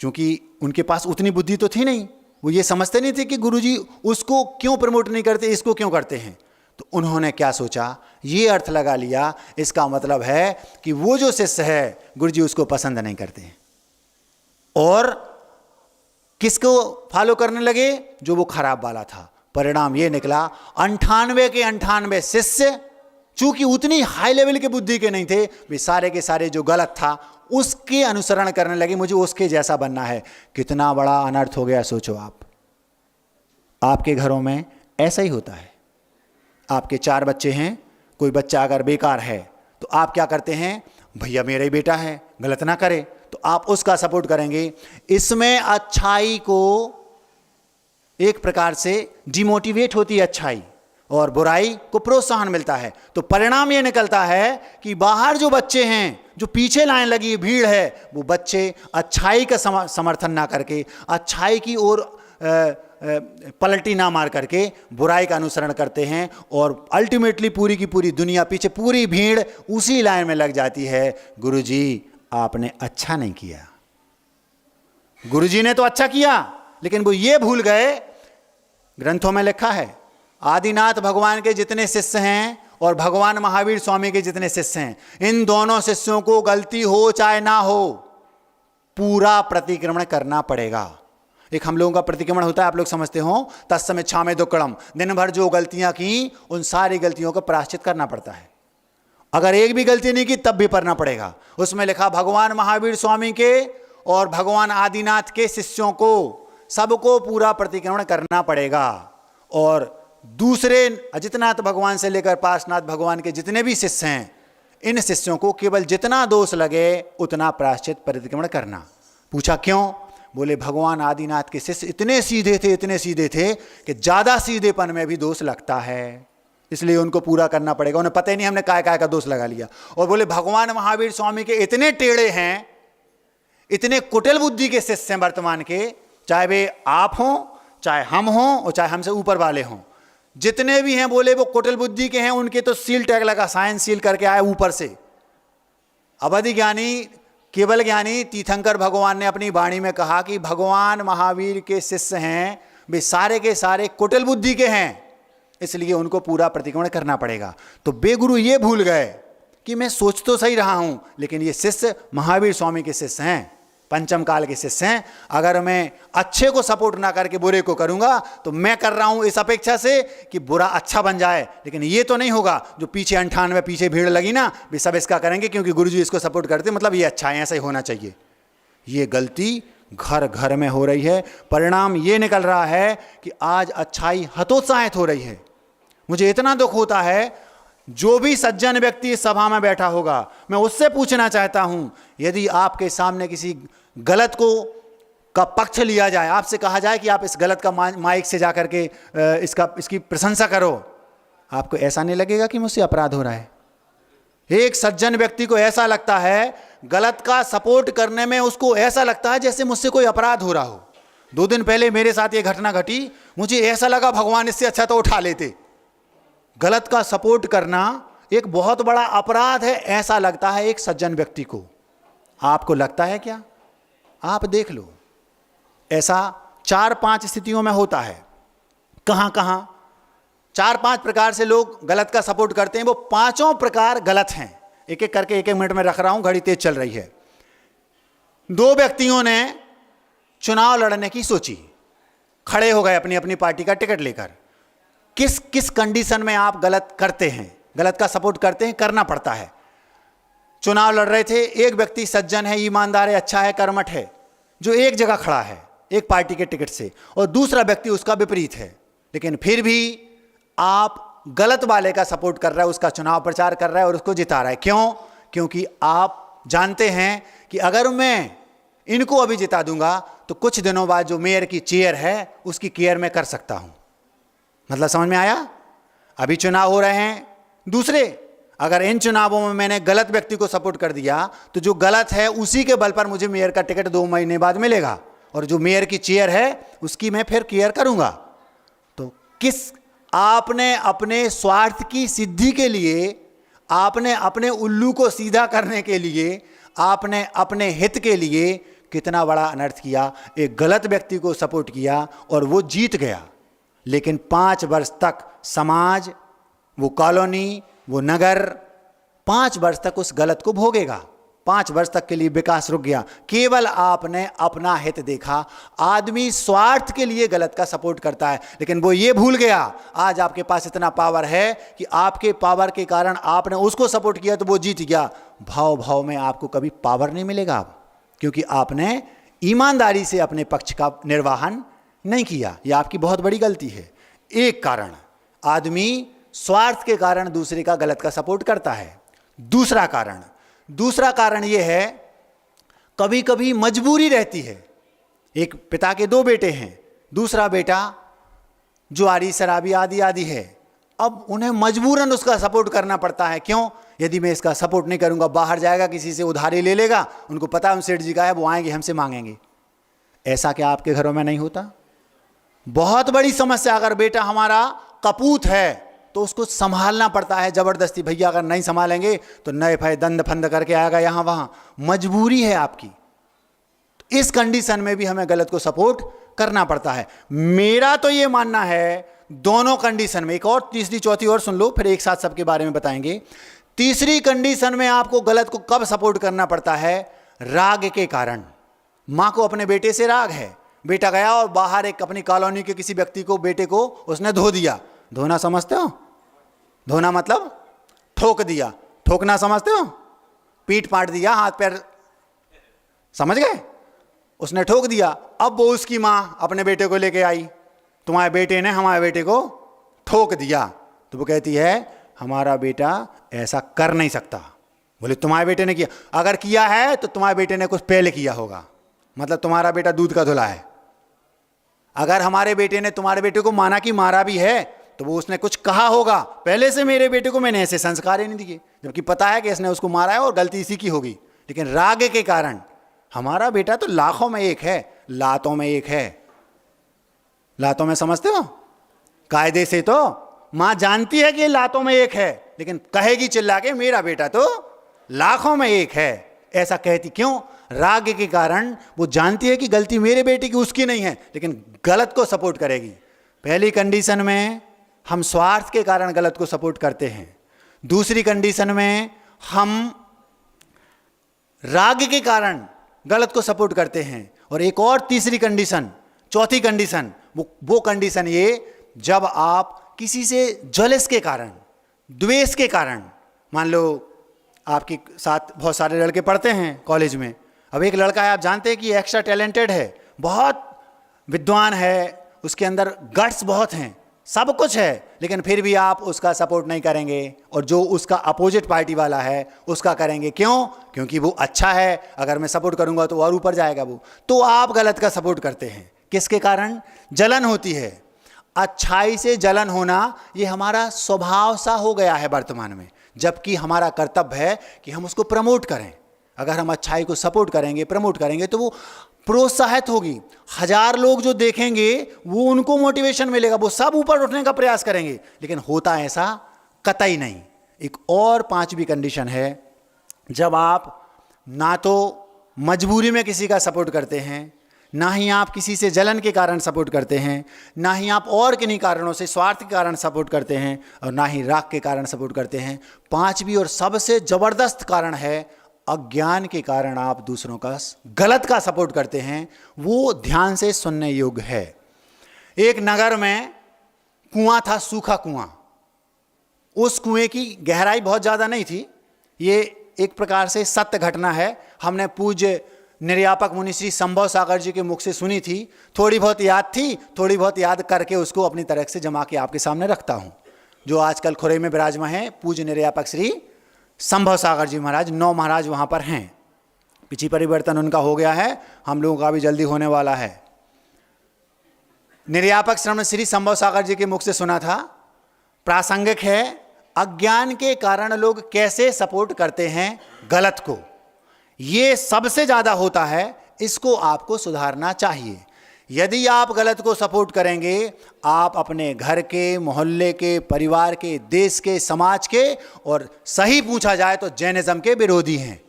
चूंकि उनके पास उतनी बुद्धि तो थी नहीं, वो ये समझते नहीं थे कि गुरुजी उसको क्यों प्रमोट नहीं करते, इसको क्यों करते हैं। तो उन्होंने क्या सोचा, ये अर्थ लगा लिया, इसका मतलब है कि वो जो शिष्य है गुरुजी उसको पसंद नहीं करते हैं, और किसको फॉलो करने लगे, जो वो खराब वाला था। परिणाम ये निकला 98 के 98 शिष्य, चूंकि उतनी हाई लेवल के बुद्धि के नहीं थे, वे सारे के सारे जो गलत था उसके अनुसरण करने लगे, मुझे उसके जैसा बनना है। कितना बड़ा अनर्थ हो गया सोचो आप। आपके घरों में ऐसा ही होता है। आपके 4 बच्चे हैं, कोई बच्चा अगर बेकार है तो आप क्या करते हैं, भैया मेरा ही बेटा है, गलत ना करे, तो आप उसका सपोर्ट करेंगे। इसमें अच्छाई को एक प्रकार से डिमोटिवेट होती है अच्छाई, और बुराई को प्रोत्साहन मिलता है। तो परिणाम ये निकलता है कि बाहर जो बच्चे हैं, जो पीछे लाइन लगी भीड़ है, वो बच्चे अच्छाई का समर्थन ना करके, अच्छाई की ओर पलटी ना मार करके बुराई का अनुसरण करते हैं, और अल्टीमेटली पूरी की पूरी दुनिया, पीछे पूरी भीड़ उसी लाइन में लग जाती है। गुरुजी आपने अच्छा नहीं किया। गुरुजी ने तो अच्छा किया, लेकिन वो ये भूल गए, ग्रंथों में लिखा है आदिनाथ भगवान के जितने शिष्य हैं और भगवान महावीर स्वामी के जितने शिष्य हैं, इन दोनों शिष्यों को गलती हो चाहे ना हो पूरा प्रतिक्रमण करना पड़ेगा। एक हम लोगों का प्रतिक्रमण होता है, आप लोग समझते हो, तत्समय क्षामे दुक्कड़म, दिन भर जो गलतियां की उन सारी गलतियों का प्रायश्चित करना पड़ता है। अगर एक भी गलती नहीं की तब भी करना पड़ेगा। उसमें लिखा भगवान महावीर स्वामी के और भगवान आदिनाथ के शिष्यों को सबको पूरा प्रतिक्रमण करना पड़ेगा, और दूसरे अजितनाथ भगवान से लेकर पार्श्वनाथ भगवान के जितने भी शिष्य हैं, इन शिष्यों को केवल जितना दोष लगे उतना प्रायश्चित प्रतिक्रमण करना। पूछा क्यों? बोले भगवान आदिनाथ के शिष्य इतने सीधे थे कि ज़्यादा सीधेपन में भी दोष लगता है, इसलिए उनको पूरा करना पड़ेगा। उन्हें पता ही नहीं हमने काय का दोष लगा लिया। और बोले भगवान महावीर स्वामी के इतने टेढ़े हैं, इतने कुटिल बुद्धि के शिष्य हैं वर्तमान के, चाहे वे आप हों, चाहे हम हों, और चाहे हमसे ऊपर वाले हों, जितने भी हैं बोले वो कुटिल बुद्धि के हैं। उनके तो सील टैग लगा, साइंस सील करके आए ऊपर से। अवधि ज्ञानी, केवल ज्ञानी तीर्थंकर भगवान ने अपनी वाणी में कहा कि भगवान महावीर के शिष्य हैं, वे सारे के सारे कुटिल बुद्धि के हैं, इसलिए उनको पूरा प्रतिक्रमण करना पड़ेगा। तो बेगुरु ये भूल गए कि मैं सोच तो सही रहा हूं, लेकिन ये शिष्य महावीर स्वामी के शिष्य हैं, पंचम काल के शिष्य हैं। अगर मैं अच्छे को सपोर्ट ना करके बुरे को करूंगा तो मैं कर रहा हूं इस अपेक्षा से कि बुरा अच्छा बन जाए, लेकिन ये तो नहीं होगा। जो पीछे 98 पीछे भीड़ लगी ना, वे सब इसका करेंगे क्योंकि गुरुजी इसको सपोर्ट करते, मतलब ये अच्छा है, ऐसा ही होना चाहिए। ये गलती घर घर में हो रही है। परिणाम ये निकल रहा है कि आज अच्छाई हतोत्साहित हो रही है। मुझे इतना दुख होता है, जो भी सज्जन व्यक्ति इस सभा में बैठा होगा, मैं उससे पूछना चाहता हूं, यदि आपके सामने किसी गलत का पक्ष लिया जाए, आपसे कहा जाए कि आप इस गलत का माइक से जाकर के इसकी प्रशंसा करो, आपको ऐसा नहीं लगेगा कि मुझसे अपराध हो रहा है? एक सज्जन व्यक्ति को ऐसा लगता है, गलत का सपोर्ट करने में उसको ऐसा लगता है जैसे मुझसे कोई अपराध हो रहा हो। 2 दिन पहले मेरे साथ ये घटना घटी, मुझे ऐसा लगा भगवान इससे अच्छा तो उठा लेते। गलत का सपोर्ट करना एक बहुत बड़ा अपराध है, ऐसा लगता है एक सज्जन व्यक्ति को। आपको लगता है क्या? आप देख लो, ऐसा 4-5 स्थितियों में होता है। कहां 4-5 प्रकार से लोग गलत का सपोर्ट करते हैं, वो 5 प्रकार गलत हैं। एक एक करके 1-1 मिनट में रख रहा हूं, घड़ी तेज चल रही है। 2 व्यक्तियों ने चुनाव लड़ने की सोची, खड़े हो गए अपनी अपनी पार्टी का टिकट लेकर। किस कंडीशन में आप गलत करते हैं, गलत का सपोर्ट करते हैं? करना पड़ता है। चुनाव लड़ रहे थे, एक व्यक्ति सज्जन है, ईमानदार है, अच्छा है, कर्मठ है, जो एक जगह खड़ा है एक पार्टी के टिकट से, और दूसरा व्यक्ति उसका विपरीत है, लेकिन फिर भी आप गलत वाले का सपोर्ट कर रहा है, उसका चुनाव प्रचार कर रहा है और उसको जिता रहा है। क्यों? क्योंकि आप जानते हैं कि अगर मैं इनको अभी जिता दूंगा तो कुछ दिनों बाद जो मेयर की चेयर है उसकी केयर मैं कर सकता हूं। मतलब समझ में आया? अभी चुनाव हो रहे हैं दूसरे, अगर इन चुनावों में मैंने गलत व्यक्ति को सपोर्ट कर दिया तो जो गलत है उसी के बल पर मुझे मेयर का टिकट 2 महीने बाद मिलेगा, और जो मेयर की चेयर है उसकी मैं फिर केयर करूंगा। तो आपने अपने स्वार्थ की सिद्धि के लिए, आपने अपने उल्लू को सीधा करने के लिए, आपने अपने हित के लिए कितना बड़ा अनर्थ किया। एक गलत व्यक्ति को सपोर्ट किया और वो जीत गया, लेकिन 5 वर्ष तक समाज, वो कॉलोनी, वो नगर 5 वर्ष तक उस गलत को भोगेगा। 5 वर्ष तक के लिए विकास रुक गया, केवल आपने अपना हित देखा। आदमी स्वार्थ के लिए गलत का सपोर्ट करता है, लेकिन वो ये भूल गया आज आपके पास इतना पावर है कि आपके पावर के कारण आपने उसको सपोर्ट किया तो वो जीत गया। भाव में आपको कभी पावर नहीं मिलेगा, क्योंकि आपने ईमानदारी से अपने पक्ष का निर्वाहन नहीं किया। यह आपकी बहुत बड़ी गलती है। एक कारण, आदमी स्वार्थ के कारण दूसरे का गलत का सपोर्ट करता है। दूसरा कारण यह है, कभी कभी मजबूरी रहती है। एक पिता के 2 बेटे हैं, दूसरा बेटा जुआरी, शराबी आदि है, अब उन्हें मजबूरन उसका सपोर्ट करना पड़ता है। क्यों? यदि मैं इसका सपोर्ट नहीं करूंगा, बाहर जाएगा, किसी से उधारी ले लेगा, उनको पता है हम सेठ जी का है, वो आएंगे हमसे मांगेंगे। ऐसा क्या आपके घरों में नहीं होता? बहुत बड़ी समस्या। अगर बेटा हमारा कपूत है तो उसको संभालना पड़ता है जबरदस्ती। भैया अगर नहीं संभालेंगे तो नए फै दंड फंद करके आएगा यहां वहां, मजबूरी है आपकी। तो इस कंडीशन में भी हमें गलत को सपोर्ट करना पड़ता है। मेरा तो ये मानना है दोनों कंडीशन में, एक और तीसरी चौथी और सुन लो, फिर एक साथ सबके बारे में बताएंगे। तीसरी कंडीशन में आपको गलत को कब सपोर्ट करना पड़ता है? राग के कारण। मां को अपने बेटे से राग है, बेटा गया और बाहर एक अपनी कॉलोनी के किसी व्यक्ति को, बेटे को उसने धो दिया। धोना समझते हो? धोना मतलब ठोक दिया। ठोकना समझते हो? पीट पाट दिया, हाथ पैर, समझ गए? उसने ठोक दिया। अब वो उसकी मां अपने बेटे को लेके आई, तुम्हारे बेटे ने हमारे बेटे को ठोक दिया। तो वो कहती है हमारा बेटा ऐसा कर नहीं सकता। बोले तुम्हारे बेटे ने किया? अगर किया है तो तुम्हारे बेटे ने कुछ पहले किया होगा, मतलब तुम्हारा बेटा दूध का धुला है। अगर हमारे बेटे ने तुम्हारे बेटे को माना कि मारा भी है तो वो उसने कुछ कहा होगा पहले से, मेरे बेटे को मैंने ऐसे संस्कार ही नहीं दिए, जबकि पता है कि इसने उसको मारा है और गलती इसी की होगी। लेकिन राग के कारण हमारा बेटा तो लाखों में एक है, लातों में एक है। लातों में समझते हो? कायदे से तो मां जानती है कि लातों में एक है, लेकिन कहेगी चिल्ला के मेरा बेटा तो लाखों में एक है। ऐसा कहती क्यों? राग के कारण। वो जानती है कि गलती मेरे बेटे की, उसकी नहीं है, लेकिन गलत को सपोर्ट करेगी। पहली कंडीशन में हम स्वार्थ के कारण गलत को सपोर्ट करते हैं। दूसरी कंडीशन में हम राग के कारण गलत को सपोर्ट करते हैं। और एक और तीसरी कंडीशन, चौथी कंडीशन, वो कंडीशन ये, जब आप किसी से जलस के कारण, द्वेष के कारण, मान लो आपके साथ बहुत सारे लड़के पढ़ते हैं कॉलेज में, अब एक लड़का है, आप जानते हैं कि एक्स्ट्रा टैलेंटेड है, बहुत विद्वान है, उसके अंदर गट्स बहुत हैं, सब कुछ है, लेकिन फिर भी आप उसका सपोर्ट नहीं करेंगे और जो उसका अपोजिट पार्टी वाला है उसका करेंगे। क्यों? क्योंकि वो अच्छा है, अगर मैं सपोर्ट करूंगा तो और ऊपर जाएगा वो। तो आप गलत का सपोर्ट करते हैं। किसके कारण? जलन होती है। अच्छाई से जलन होना ये हमारा स्वभाव सा हो गया है वर्तमान में, जबकि हमारा कर्तव्य है कि हम उसको प्रमोट करें। अगर हम अच्छाई को सपोर्ट करेंगे, प्रमोट करेंगे, तो वो प्रोत्साहित होगी। 1000 लोग जो देखेंगे वो उनको मोटिवेशन मिलेगा, वो सब ऊपर उठने का प्रयास करेंगे। लेकिन होता ऐसा कतई नहीं। एक और पांचवी कंडीशन है, जब आप ना तो मजबूरी में किसी का सपोर्ट करते हैं, ना ही आप किसी से जलन के कारण सपोर्ट करते हैं, ना ही आप और किन्हीं कारणों से स्वार्थ के कारण सपोर्ट करते हैं, और ना ही राग के कारण सपोर्ट करते हैं। पांचवी और सबसे जबरदस्त कारण है, अज्ञान के कारण आप दूसरों का गलत का सपोर्ट करते हैं। वो ध्यान से सुनने योग्य है। एक नगर में कुआं था, सूखा कुआं। उस कुएं की गहराई बहुत ज़्यादा नहीं थी। ये एक प्रकार से सत्य घटना है, हमने पूज्य निर्यापक मुनि श्री संभव सागर जी के मुख से सुनी थी। थोड़ी बहुत याद थी, थोड़ी बहुत याद करके उसको अपनी तरह से जमा के आपके सामने रखता हूँ। जो आजकल खुरे में विराजमान है पूज्य निर्यापक श्री संभव सागर जी महाराज, 9 महाराज वहाँ पर हैं। पिछली परिवर्तन उनका हो गया है, हम लोगों का भी जल्दी होने वाला है। निर्यापक श्रमण श्री संभव सागर जी के मुख से सुना था, प्रासंगिक है। अज्ञान के कारण लोग कैसे सपोर्ट करते हैं गलत को, ये सबसे ज़्यादा होता है। इसको आपको सुधारना चाहिए। यदि आप गलत को सपोर्ट करेंगे, आप अपने घर के, मोहल्ले के, परिवार के, देश के, समाज के, और सही पूछा जाए तो जैनिज्म के विरोधी हैं।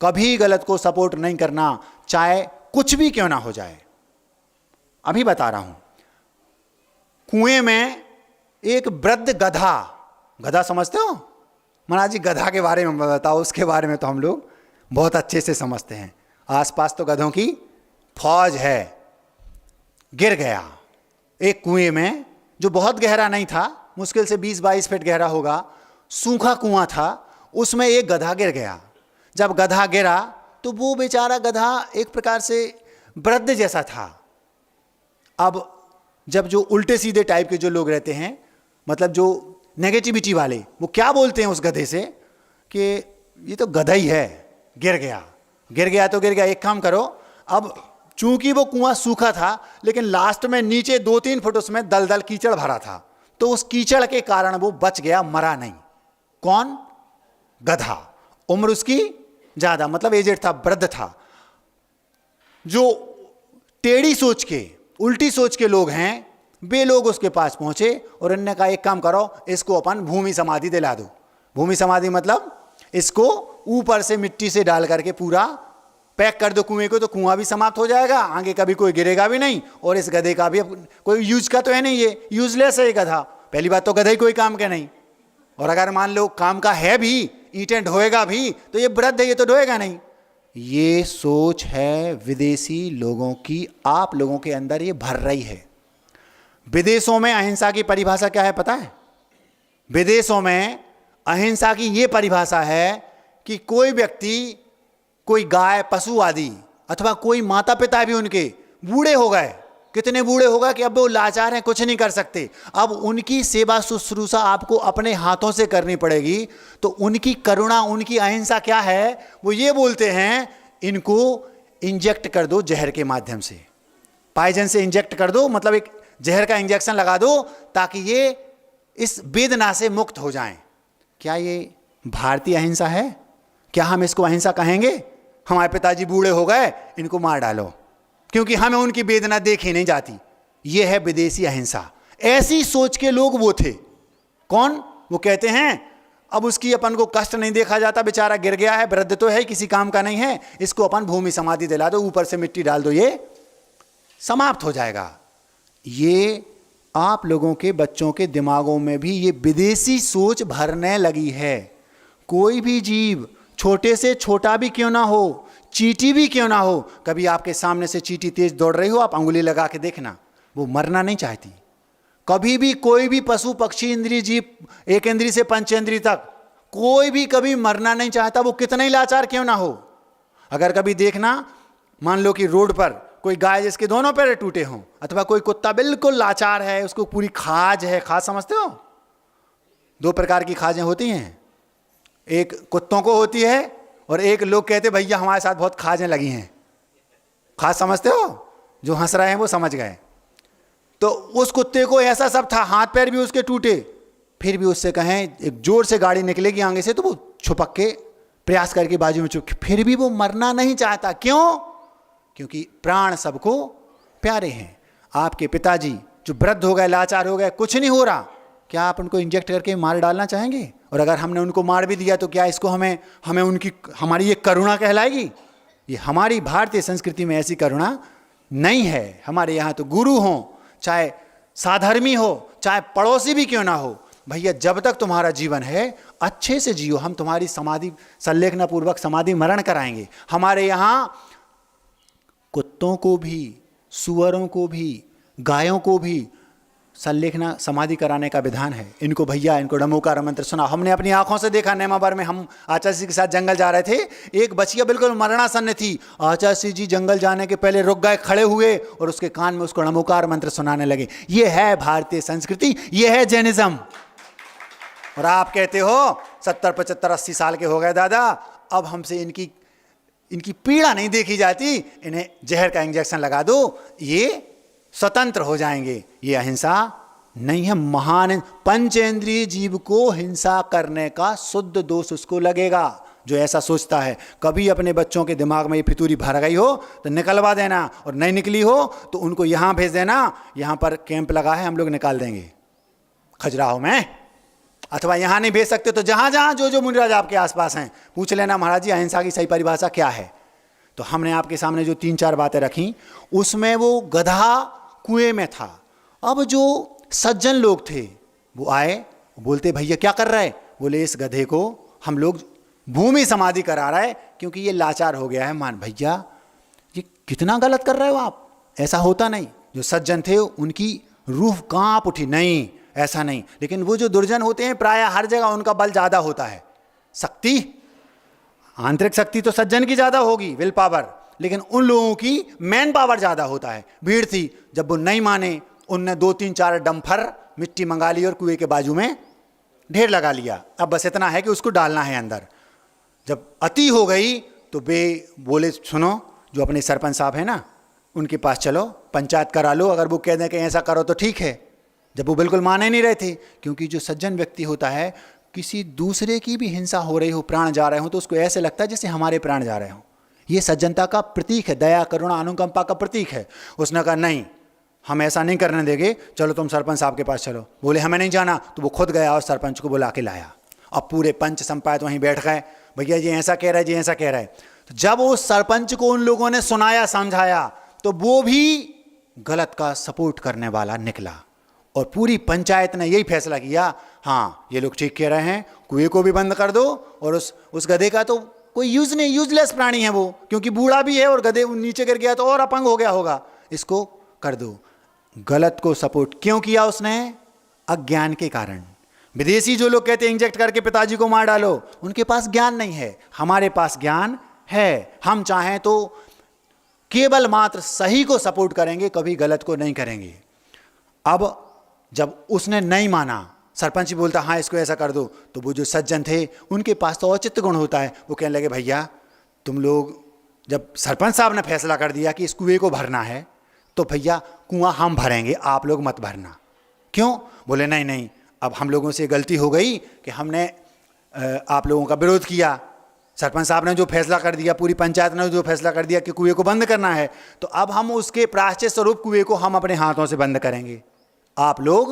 कभी गलत को सपोर्ट नहीं करना, चाहे कुछ भी क्यों ना हो जाए। अभी बता रहा हूं, कुएं में एक वृद्ध गधा, गधा समझते हो महाराज जी? गधा के बारे में बताओ, उसके बारे में तो हम लोग बहुत अच्छे से समझते हैं। आसपास तो गधों की फौज है। गिर गया एक कुएं में, जो बहुत गहरा नहीं था, मुश्किल से 20-22 फीट गहरा होगा, सूखा कुआं था। उसमें एक गधा गिर गया। जब गधा गिरा तो वो बेचारा गधा एक प्रकार से वृद्ध जैसा था। अब जब जो उल्टे सीधे टाइप के जो लोग रहते हैं, मतलब जो नेगेटिविटी वाले, वो क्या बोलते हैं उस गधे से कि ये तो गधा ही है, गिर गया। गिर गया तो गिर गया, एक काम करो, अब चूंकि वो कुआं सूखा था, लेकिन लास्ट में नीचे 2-3 फुट उसमें दलदल कीचड़ भरा था, तो उस कीचड़ के कारण वो बच गया, मरा नहीं। कौन? गधा। उम्र उसकी ज्यादा, मतलब एजेड था, वृद्ध था। जो टेढ़ी सोच के, उल्टी सोच के लोग हैं, वे लोग उसके पास पहुंचे और उन्होंने कहा एक काम करो, इसको अपन भूमि समाधि दिला दो। भूमि समाधि मतलब इसको ऊपर से मिट्टी से डाल करके पूरा पैक कर दो कुएं को, तो कुआं भी समाप्त हो जाएगा, आगे कभी कोई गिरेगा भी नहीं, और इस गधे का भी अब कोई यूज का तो है नहीं, ये यूजलेस है ये गधा। पहली बात तो गधा ही कोई काम का नहीं, और अगर मान लो काम का है भी, ईंटें ढोएगा भी, तो ये वृद्ध है, ये तो ढोएगा नहीं। ये सोच है विदेशी लोगों की, आप लोगों के अंदर ये भर रही है। विदेशों में अहिंसा की परिभाषा क्या है पता है? विदेशों में अहिंसा की ये परिभाषा है कि कोई व्यक्ति, कोई गाय, पशु आदि, अथवा कोई माता पिता भी उनके बूढ़े हो गए, कितने बूढ़े हो गए कि अब वो लाचार हैं, कुछ नहीं कर सकते, अब उनकी सेवा शुश्रूषा आपको अपने हाथों से करनी पड़ेगी। तो उनकी करुणा, उनकी अहिंसा क्या है? वो ये बोलते हैं, इनको इंजेक्ट कर दो जहर के माध्यम से, पॉइजन से इंजेक्ट कर दो, मतलब एक जहर का इंजेक्शन लगा दो ताकि ये इस वेदना से मुक्त हो जाएं। क्या ये भारतीय अहिंसा है? क्या हम इसको अहिंसा कहेंगे? हमारे पिताजी बूढ़े हो गए, इनको मार डालो, क्योंकि हमें उनकी वेदना देखी नहीं जाती। यह है विदेशी अहिंसा। ऐसी सोच के लोग वो थे। कौन? वो कहते हैं अब उसकी अपन को कष्ट नहीं देखा जाता, बेचारा गिर गया है, वृद्ध तो है, किसी काम का नहीं है, इसको अपन भूमि समाधि दिला दो, ऊपर से मिट्टी डाल दो, ये समाप्त हो जाएगा। ये आप लोगों के बच्चों के दिमागों में भी ये विदेशी सोच भरने लगी है। कोई भी जीव, छोटे से छोटा भी क्यों ना हो, चींटी भी क्यों ना हो, कभी आपके सामने से चींटी तेज दौड़ रही हो, आप अंगुली लगा के देखना, वो मरना नहीं चाहती। कभी भी कोई भी पशु पक्षी इंद्रिय जीव, एक इंद्रिय से पंचेंद्रिय तक, कोई भी कभी मरना नहीं चाहता, वो कितना ही लाचार क्यों ना हो। अगर कभी देखना, मान लो कि रोड पर कोई गाय जिसके दोनों पैर टूटे हों, अथवा कोई कुत्ता बिल्कुल लाचार है, उसको पूरी खाज है, खाज समझते हो? दो प्रकार की खाजें होती हैं, एक कुत्तों को होती है और एक लोग कहते भैया हमारे साथ बहुत खाजें लगी हैं। खाज समझते हो? जो हंस रहे हैं वो समझ गए। तो उस कुत्ते को ऐसा सब था, हाथ पैर भी उसके टूटे, फिर भी उससे कहें एक जोर से गाड़ी निकलेगी आगे से, तो वो छुपक के प्रयास करके बाजू में चुप, फिर भी वो मरना नहीं चाहता। क्यों? क्योंकि प्राण सबको प्यारे हैं। आपके पिताजी जो वृद्ध हो गए, लाचार हो गए, कुछ नहीं हो रहा, क्या आप उनको इंजेक्ट करके मार डालना चाहेंगे? और अगर हमने उनको मार भी दिया तो क्या इसको हमें उनकी, हमारी ये करुणा कहलाएगी? ये हमारी भारतीय संस्कृति में ऐसी करुणा नहीं है। हमारे यहाँ तो गुरु हों, चाहे साधर्मी हो, चाहे पड़ोसी भी क्यों ना हो, भैया जब तक तुम्हारा जीवन है अच्छे से जियो, हम तुम्हारी समाधि संलेखना पूर्वक समाधि मरण कराएंगे। हमारे यहाँ कुत्तों को भी, सुअरों को भी, गायों को भी संलेखना समाधि कराने का विधान है। इनको भैया, इनको डमोकार मंत्र सुना, हमने अपनी आंखों से देखा। नेमावर में हम आचार्य के साथ जंगल जा रहे थे, एक बचिया बिल्कुल मरणासन्न थी, आचार्य जी जंगल जाने के पहले रुक गए, खड़े हुए और उसके कान में उसको डमोकार मंत्र सुनाने लगे। ये है भारतीय संस्कृति, ये है जैनिज्म। और आप कहते हो 70, 75, 80 साल के हो गए दादा, अब हमसे इनकी पीड़ा नहीं देखी जाती, इन्हें जहर का इंजेक्शन लगा दो, ये स्वतंत्र हो जाएंगे। ये अहिंसा नहीं है। महान पंचेंद्रिय जीव को हिंसा करने का शुद्ध दोष उसको लगेगा जो ऐसा सोचता है। कभी अपने बच्चों के दिमाग में ये फितूरी भर गई हो तो निकलवा देना, और नहीं निकली हो तो उनको यहाँ भेज देना, यहाँ पर कैंप लगा है, हम लोग निकाल देंगे खजुराहो में। अथवा यहाँ नहीं भेज सकते तो जहाँ जहाँ जो मुनिराज आपके आसपास हैं, पूछ लेना महाराज जी अहिंसा की सही परिभाषा क्या है। तो हमने आपके सामने जो 3-4 बातें रखी, उसमें वो गधा कुएं में था। अब जो सज्जन लोग थे वो आए, बोलते भैया क्या कर रहे? बोले इस गधे को हम लोग भूमि समाधि करा रहे हैं क्योंकि ये लाचार हो गया है। मान भैया ये कितना गलत कर रहे हो आप, ऐसा होता नहीं। जो सज्जन थे उनकी रूह कांप उठी, नहीं ऐसा नहीं। लेकिन वो जो दुर्जन होते हैं प्रायः हर जगह उनका बल ज़्यादा होता है, शक्ति, आंतरिक शक्ति तो सज्जन की ज़्यादा होगी, विल पावर, लेकिन उन लोगों की मैन पावर ज़्यादा होता है। भीड़ थी, जब वो नहीं माने उनने 2-3-4 डंफर मिट्टी मंगा ली और कुएं के बाजू में ढेर लगा लिया। अब बस इतना है कि उसको डालना है अंदर। जब अति हो गई तो वे बोले सुनो, जो अपने सरपंच साहब हैं ना, उनके पास चलो, पंचायत करा लो, अगर वो कह दें कि ऐसा करो तो ठीक है। जब वो बिल्कुल मान ही नहीं रहे थे। क्योंकि जो सज्जन व्यक्ति होता है, किसी दूसरे की भी हिंसा हो रही हो, प्राण जा रहे हो, तो उसको ऐसे लगता है जैसे हमारे प्राण जा रहे हो। ये सज्जनता का प्रतीक है, दया करुणा अनुकंपा का प्रतीक है। उसने कहा नहीं, हम ऐसा नहीं करने देंगे, चलो तुम सरपंच साहब के पास चलो। बोले हमें नहीं जाना, तो वो खुद गया और सरपंच को बुला के लाया। अब पूरे पंच संपायत वहीं बैठ गए, भैया जी ऐसा कह रहा है, जी ऐसा कह रहा है। तो जब उस सरपंच को उन लोगों ने सुनाया समझाया, तो वो भी गलत का सपोर्ट करने वाला निकला और पूरी पंचायत ने यही फैसला किया, हाँ ये लोग ठीक कह रहे हैं, कुएं को भी बंद कर दो। और उस गधे का तो कोई यूजलेस प्राणी है वो, क्योंकि बूढ़ा भी है और गधे नीचे गिर गया तो और अपंग हो गया होगा, इसको कर दो। गलत को सपोर्ट क्यों किया उसने? अज्ञान के कारण। विदेशी जो लोग कहते हैं इंजेक्ट करके पिताजी को मार डालो, उनके पास ज्ञान नहीं है, हमारे पास ज्ञान है। हम चाहें तो केवल मात्र सही को सपोर्ट करेंगे, कभी गलत को नहीं करेंगे। अब जब उसने नहीं माना, सरपंच ही बोलता हाँ इसको ऐसा कर दो, तो वो जो सज्जन थे उनके पास तो औचित्य गुण होता है, वो कहने लगे भैया तुम लोग, जब सरपंच साहब ने फैसला कर दिया कि इस कुएं को भरना है, तो भैया कुआं हम भरेंगे, आप लोग मत भरना। क्यों? बोले नहीं नहीं, अब हम लोगों से गलती हो गई कि हमने आप लोगों का विरोध किया, सरपंच साहब ने जो फैसला कर दिया, पूरी पंचायत ने जो फैसला कर दिया कि कुएं को बंद करना है, तो अब हम उसके प्रायश्चित स्वरूप कुएं को हम अपने हाथों से बंद करेंगे। आप लोग,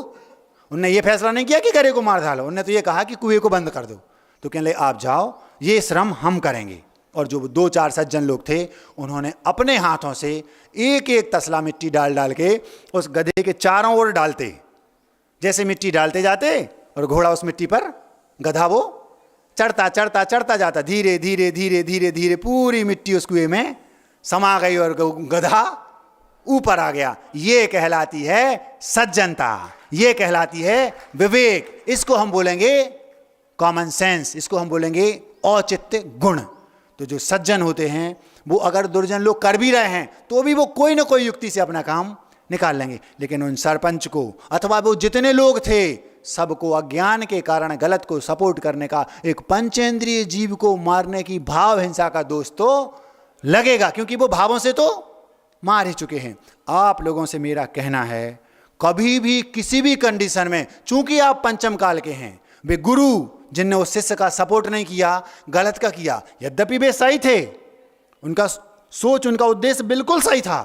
उनने ये फैसला नहीं किया कि गधे को मार डालो, उनने तो ये कहा कि कुएं को बंद कर दो। तो कहने लगे आप जाओ, ये श्रम हम करेंगे। और जो 2-4 सज्जन लोग थे, उन्होंने अपने हाथों से एक एक तसला मिट्टी डाल डाल के उस गधे के चारों ओर डालते, जैसे मिट्टी डालते जाते और घोड़ा उस मिट्टी पर, गधा वो चढ़ता चढ़ता चढ़ता जाता, धीरे धीरे धीरे धीरे धीरे पूरी मिट्टी उस कुएं में समा गई और गधा ऊपर आ गया। ये कहलाती है सज्जनता, ये कहलाती है विवेक, इसको हम बोलेंगे कॉमन सेंस, इसको हम बोलेंगे औचित्य गुण। तो जो सज्जन होते हैं वो अगर दुर्जन लोग कर भी रहे हैं तो भी वो कोई ना कोई युक्ति से अपना काम निकाल लेंगे। लेकिन उन सरपंच को अथवा वो जितने लोग थे, सबको अज्ञान के कारण गलत को सपोर्ट करने का, एक पंचेंद्रिय जीव को मारने की भाव हिंसा का दोष तो लगेगा, क्योंकि वो भावों से तो मार ही चुके हैं। आप लोगों से मेरा कहना है, कभी भी किसी भी कंडीशन में, चूंकि आप पंचम काल के हैं, वे गुरु जिनने उस शिष्य का सपोर्ट नहीं किया, गलत का किया, यद्यपि वे सही थे, उनका सोच उनका उद्देश्य बिल्कुल सही था,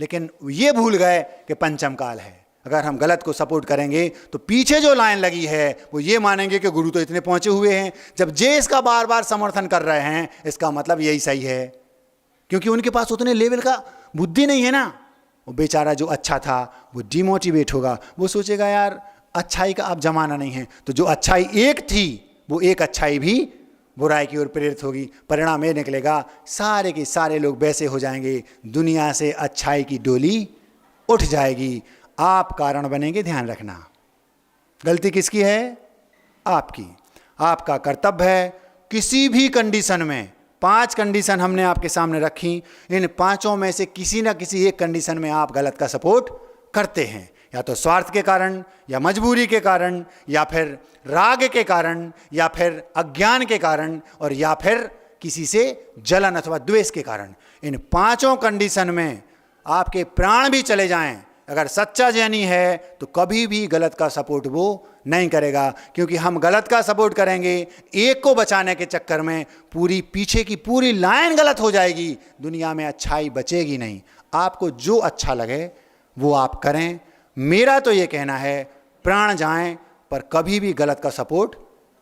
लेकिन ये भूल गए कि पंचम काल है। अगर हम गलत को सपोर्ट करेंगे तो पीछे जो लाइन लगी है वो ये मानेंगे कि गुरु तो इतने पहुंचे हुए हैं, जब जे इसका बार बार समर्थन कर रहे हैं इसका मतलब यही सही है, क्योंकि उनके पास उतने लेवल का बुद्धि नहीं है ना। वो बेचारा जो अच्छा था वो डिमोटिवेट होगा, वो सोचेगा यार अच्छाई का अब जमाना नहीं है। तो जो अच्छाई एक थी वो एक अच्छाई भी बुराई की ओर प्रेरित होगी। परिणाम ये निकलेगा, सारे के सारे लोग वैसे हो जाएंगे, दुनिया से अच्छाई की डोली उठ जाएगी। आप कारण बनेंगे, ध्यान रखना। गलती किसकी है? आपकी। आपका कर्तव्य है किसी भी कंडीशन में, 5 कंडीशन हमने आपके सामने रखी, इन 5 में से किसी ना किसी एक कंडीशन में आप गलत का सपोर्ट करते हैं, या तो स्वार्थ के कारण, या मजबूरी के कारण, या फिर राग के कारण, या फिर अज्ञान के कारण, और या फिर किसी से जलन अथवा द्वेष के कारण। इन 5 कंडीशन में आपके प्राण भी चले जाएं, अगर सच्चा ज्ञानी है तो कभी भी गलत का सपोर्ट वो नहीं करेगा, क्योंकि हम गलत का सपोर्ट करेंगे, एक को बचाने के चक्कर में पूरी पीछे की पूरी लाइन गलत हो जाएगी, दुनिया में अच्छाई बचेगी नहीं। आपको जो अच्छा लगे वो आप करें। मेरा तो ये कहना है, प्राण जाएं पर कभी भी गलत का सपोर्ट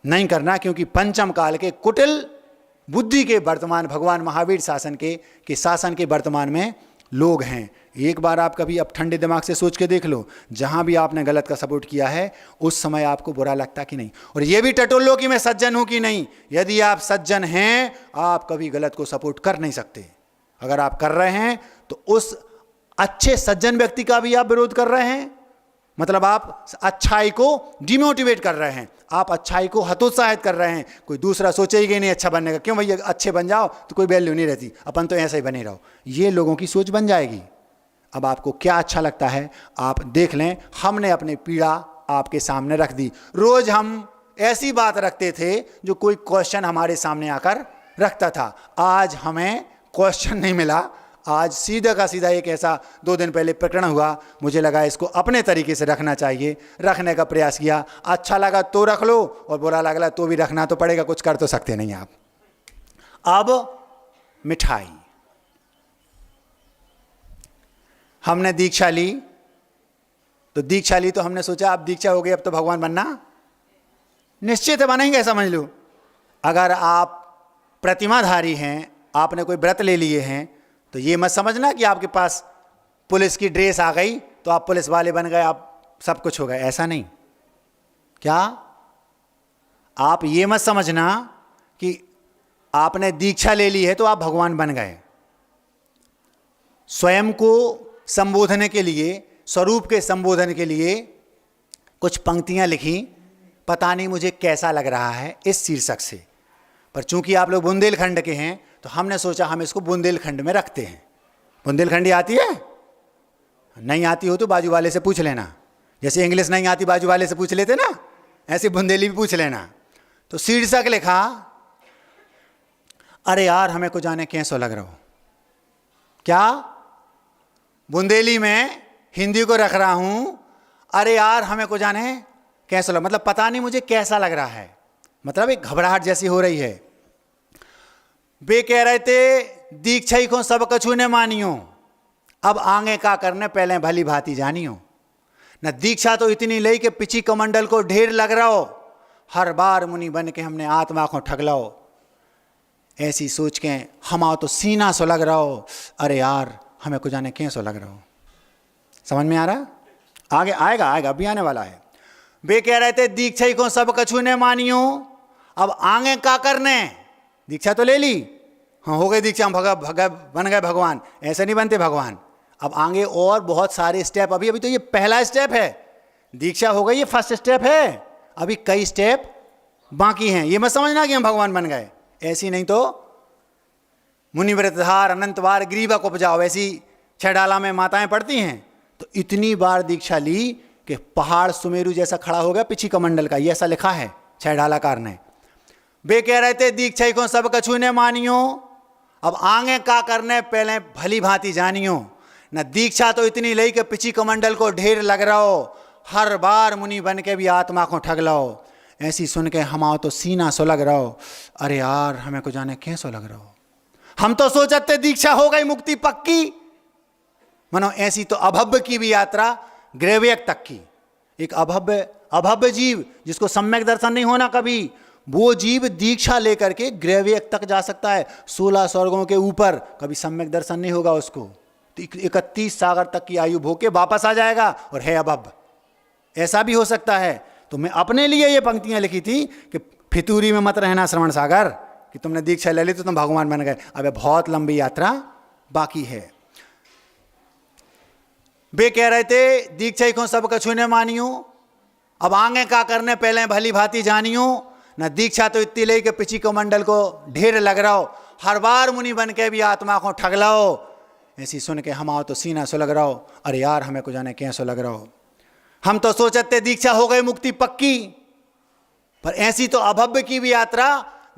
नहीं करना, क्योंकि पंचम काल के कुटिल बुद्धि के वर्तमान भगवान महावीर शासन के शासन के वर्तमान में लोग हैं। एक बार आप कभी अब ठंडे दिमाग से सोच के देख लो, जहां भी आपने गलत का सपोर्ट किया है उस समय आपको बुरा लगता कि नहीं। और ये भी टटोल लो कि मैं सज्जन हूं कि नहीं। यदि आप सज्जन हैं, आप कभी गलत को सपोर्ट कर नहीं सकते। अगर आप कर रहे हैं तो उस अच्छे सज्जन व्यक्ति का भी आप विरोध कर रहे हैं, मतलब आप अच्छाई को डिमोटिवेट कर रहे हैं, आप अच्छाई को हतोत्साहित कर रहे हैं। कोई दूसरा सोचेगा नहीं अच्छा बनने का, क्यों भैया अच्छे बन जाओ तो कोई वैल्यू नहीं रहती, अपन तो ऐसे ही बने रहो, ये लोगों की सोच बन जाएगी। अब आपको क्या अच्छा लगता है आप देख लें। हमने अपनी पीड़ा आपके सामने रख दी। रोज हम ऐसी बात रखते थे जो कोई क्वेश्चन हमारे सामने आकर रखता था, आज हमें क्वेश्चन नहीं मिला, आज सीधा का सीधा एक ऐसा 2 दिन पहले प्रकरण हुआ, मुझे लगा इसको अपने तरीके से रखना चाहिए, रखने का प्रयास किया। अच्छा लगा तो रख लो और बुरा लगा तो भी रखना तो पड़ेगा, कुछ कर तो सकते नहीं आप। अब मिठाई, हमने दीक्षा ली, तो हमने सोचा अब दीक्षा हो गई, अब तो भगवान बनना निश्चित है, बनेंगे समझ लो। अगर आप प्रतिमाधारी हैं, आपने कोई व्रत ले लिए हैं, तो ये मत समझना कि आपके पास पुलिस की ड्रेस आ गई तो आप पुलिस वाले बन गए, आप सब कुछ हो गए, ऐसा नहीं। क्या आप ये मत समझना कि आपने दीक्षा ले ली है तो आप भगवान बन गए। स्वयं को संबोधन के लिए, स्वरूप के संबोधन के लिए कुछ पंक्तियां लिखी, पता नहीं मुझे कैसा लग रहा है इस शीर्षक से, पर चूंकि आप लोग बुंदेलखंड के हैं तो हमने सोचा हम इसको बुंदेलखंड में रखते हैं। बुंदेलखंडी आती है? नहीं आती हो तो बाजू वाले से पूछ लेना, जैसे इंग्लिश नहीं आती बाजू वाले से पूछ लेते ना, ऐसे बुंदेली भी पूछ लेना। तो शीर्षक लिखा, अरे यार हमें को जाने कैसा लग रहा हो। क्या? बुंदेली में हिंदी को रख रहा हूं, अरे यार हमें को जाने कैसा लग, मतलब पता नहीं मुझे कैसा लग रहा है, मतलब एक घबराहट जैसी हो रही है। वे कह रहे थे दीक्षा को सब कछु ने मानियो, अब आगे का करने पहले भली भांति जानियो। न दीक्षा तो इतनी लई कि पिछी कमंडल को ढेर लग रहा हो, हर बार मुनि बन के हमने आत्मा को ठगलाओ। ऐसी सोच के हमाओ तो सीना सो लग रहा हो, अरे यार हमें को जाने कैसो लग रहा हो। समझ में आ रहा? आगे आएगा, अभी आने वाला है। वे कह रहे थे दीक्षा को सब कछु ने मानियो, अब आगे का करने, दीक्षा तो ले ली, हाँ हो गई दीक्षा, हम बन गए भगवान। ऐसे नहीं बनते भगवान, अब आगे और बहुत सारे स्टेप, अभी तो ये पहला स्टेप है, दीक्षा हो गई ये फर्स्ट स्टेप है, अभी कई स्टेप बाकी हैं। ये मत समझना कि हम भगवान बन गए, ऐसी नहीं तो मुनिव्रतधार अनंतवार ग्रीवा को उपजाओ, ऐसी 6 डाला में माताएं पढ़ती हैं। तो इतनी बार दीक्षा ली कि पहाड़ सुमेरु जैसा खड़ा हो गया पिछी कमंडल का, ये ऐसा लिखा है 6 डालाकार ने। वे कह रहे थे दीक्षा को सब कछु ने मानियो, अब आगे का करने पहले भली भांति जानियो। न दीक्षा तो इतनी लई कि पिछी कमंडल को ढेर लग रहा हो, हर बार मुनि बन के भी आत्मा को ठग लो। ऐसी सुन के हमाओ तो सीना सो लग रहा हो, अरे यार हमें को जाने कैसो लग रहा हो। हम तो सोचते दीक्षा हो गई मुक्ति पक्की, मनो ऐसी तो अभव्य की भी यात्रा ग्रेवियक तक की। एक अभव्य जीव जिसको सम्यक दर्शन नहीं होना कभी, वो जीव दीक्षा लेकर के ग्रेवियक तक जा सकता है, 16 स्वर्गों के ऊपर, कभी सम्यक दर्शन नहीं होगा उसको, तो 31 सागर तक की आयु भोग के वापस आ जाएगा और है अभव्य। ऐसा भी हो सकता है। तो मैं अपने लिए ये पंक्तियां लिखी थी कि फितूरी में मत रहना श्रवण सागर, कि तुमने दीक्षा ले ली तो तुम भगवान बन गए, अब बहुत लंबी यात्रा बाकी है। वे कह रहे थे दीक्षा को सब कछु ने मानियो, अब आगे का करने पहले भली भांति जानियो। न दीक्षा तो इतनी ले कि पिछी कमंडल को ढेर लग रहा हो, हर बार मुनि बन के भी आत्मा को ठग लो। ऐसी सुन के हमाओ तो सीना सो लग रहा हो, अरे यार हमें को जाने कैसो लग रहा हो। हम तो सोचते दीक्षा हो गई मुक्ति पक्की, पर ऐसी तो अभव्य की भी यात्रा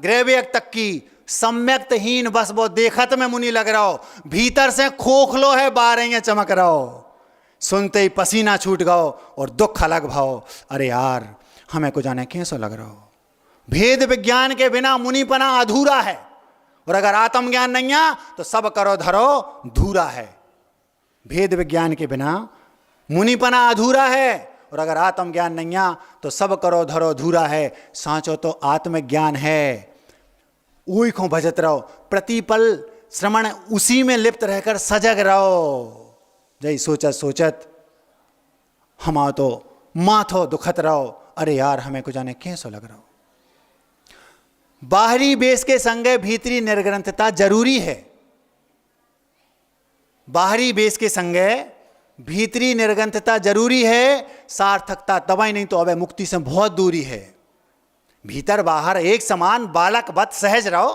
ग्रेवियक तक की, सम्यक्तहीन बस वो देखत में मुनि लग रहा हो, भीतर से खोखलो है बारें चमक रहा हो, सुनते ही पसीना छूट गओ और दुख अलग भाव, अरे यार हमें को जाने कैसो लग रहा हो। भेद विज्ञान के बिना मुनिपना अधूरा है, और अगर आत्मज्ञान नहीं है तो सब करो धरो धूरा है। भेद विज्ञान के बिना मुनिपना अधूरा है, और अगर आत्मज्ञान नहीं है तो सब करो धरो धूरा है। सांचो तो आत्मज्ञान है, उई को भजत रहो, प्रतिपल श्रवण उसी में लिप्त रहकर सजग रहो। जय सोचत सोचत हमारा तो माथो दुखत रहो, अरे यार हमें को जाने कैसो लग रहा हो। बाहरी बेस के संगे भीतरी निर्ग्रंथता जरूरी है। बाहरी बेस के संगे भीतरी निर्ग्रंथता जरूरी है, सार्थकता तबाही नहीं तो अबे मुक्ति से बहुत दूरी है। भीतर बाहर एक समान बालक वत सहज रहो,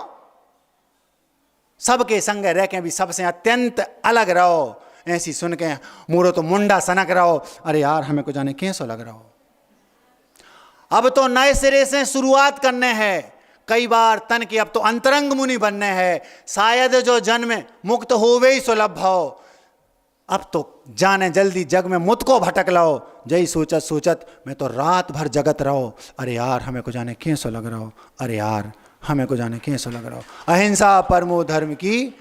सबके संग रह के भी सबसे अत्यंत अलग रहो। ऐसी सुन के मोरो तो मुंडा सनक रहो, अरे यार हमें को जाने कैसो लग रहा हो। अब तो नए सिरे से शुरुआत करने हैं, कई बार तन की अब तो अंतरंग मुनि बनने हैं, शायद जो जन्म मुक्त होवे ही सुलभ हो। अब तो जाने जल्दी जग में मुत को भटक लाओ, जय सोचत सोचत मैं तो रात भर जगत रहो। अरे यार हमें को जाने कैसो लग रहा हो, अरे यार हमें को जाने कैसो लग रहा हो। अहिंसा परमो धर्म की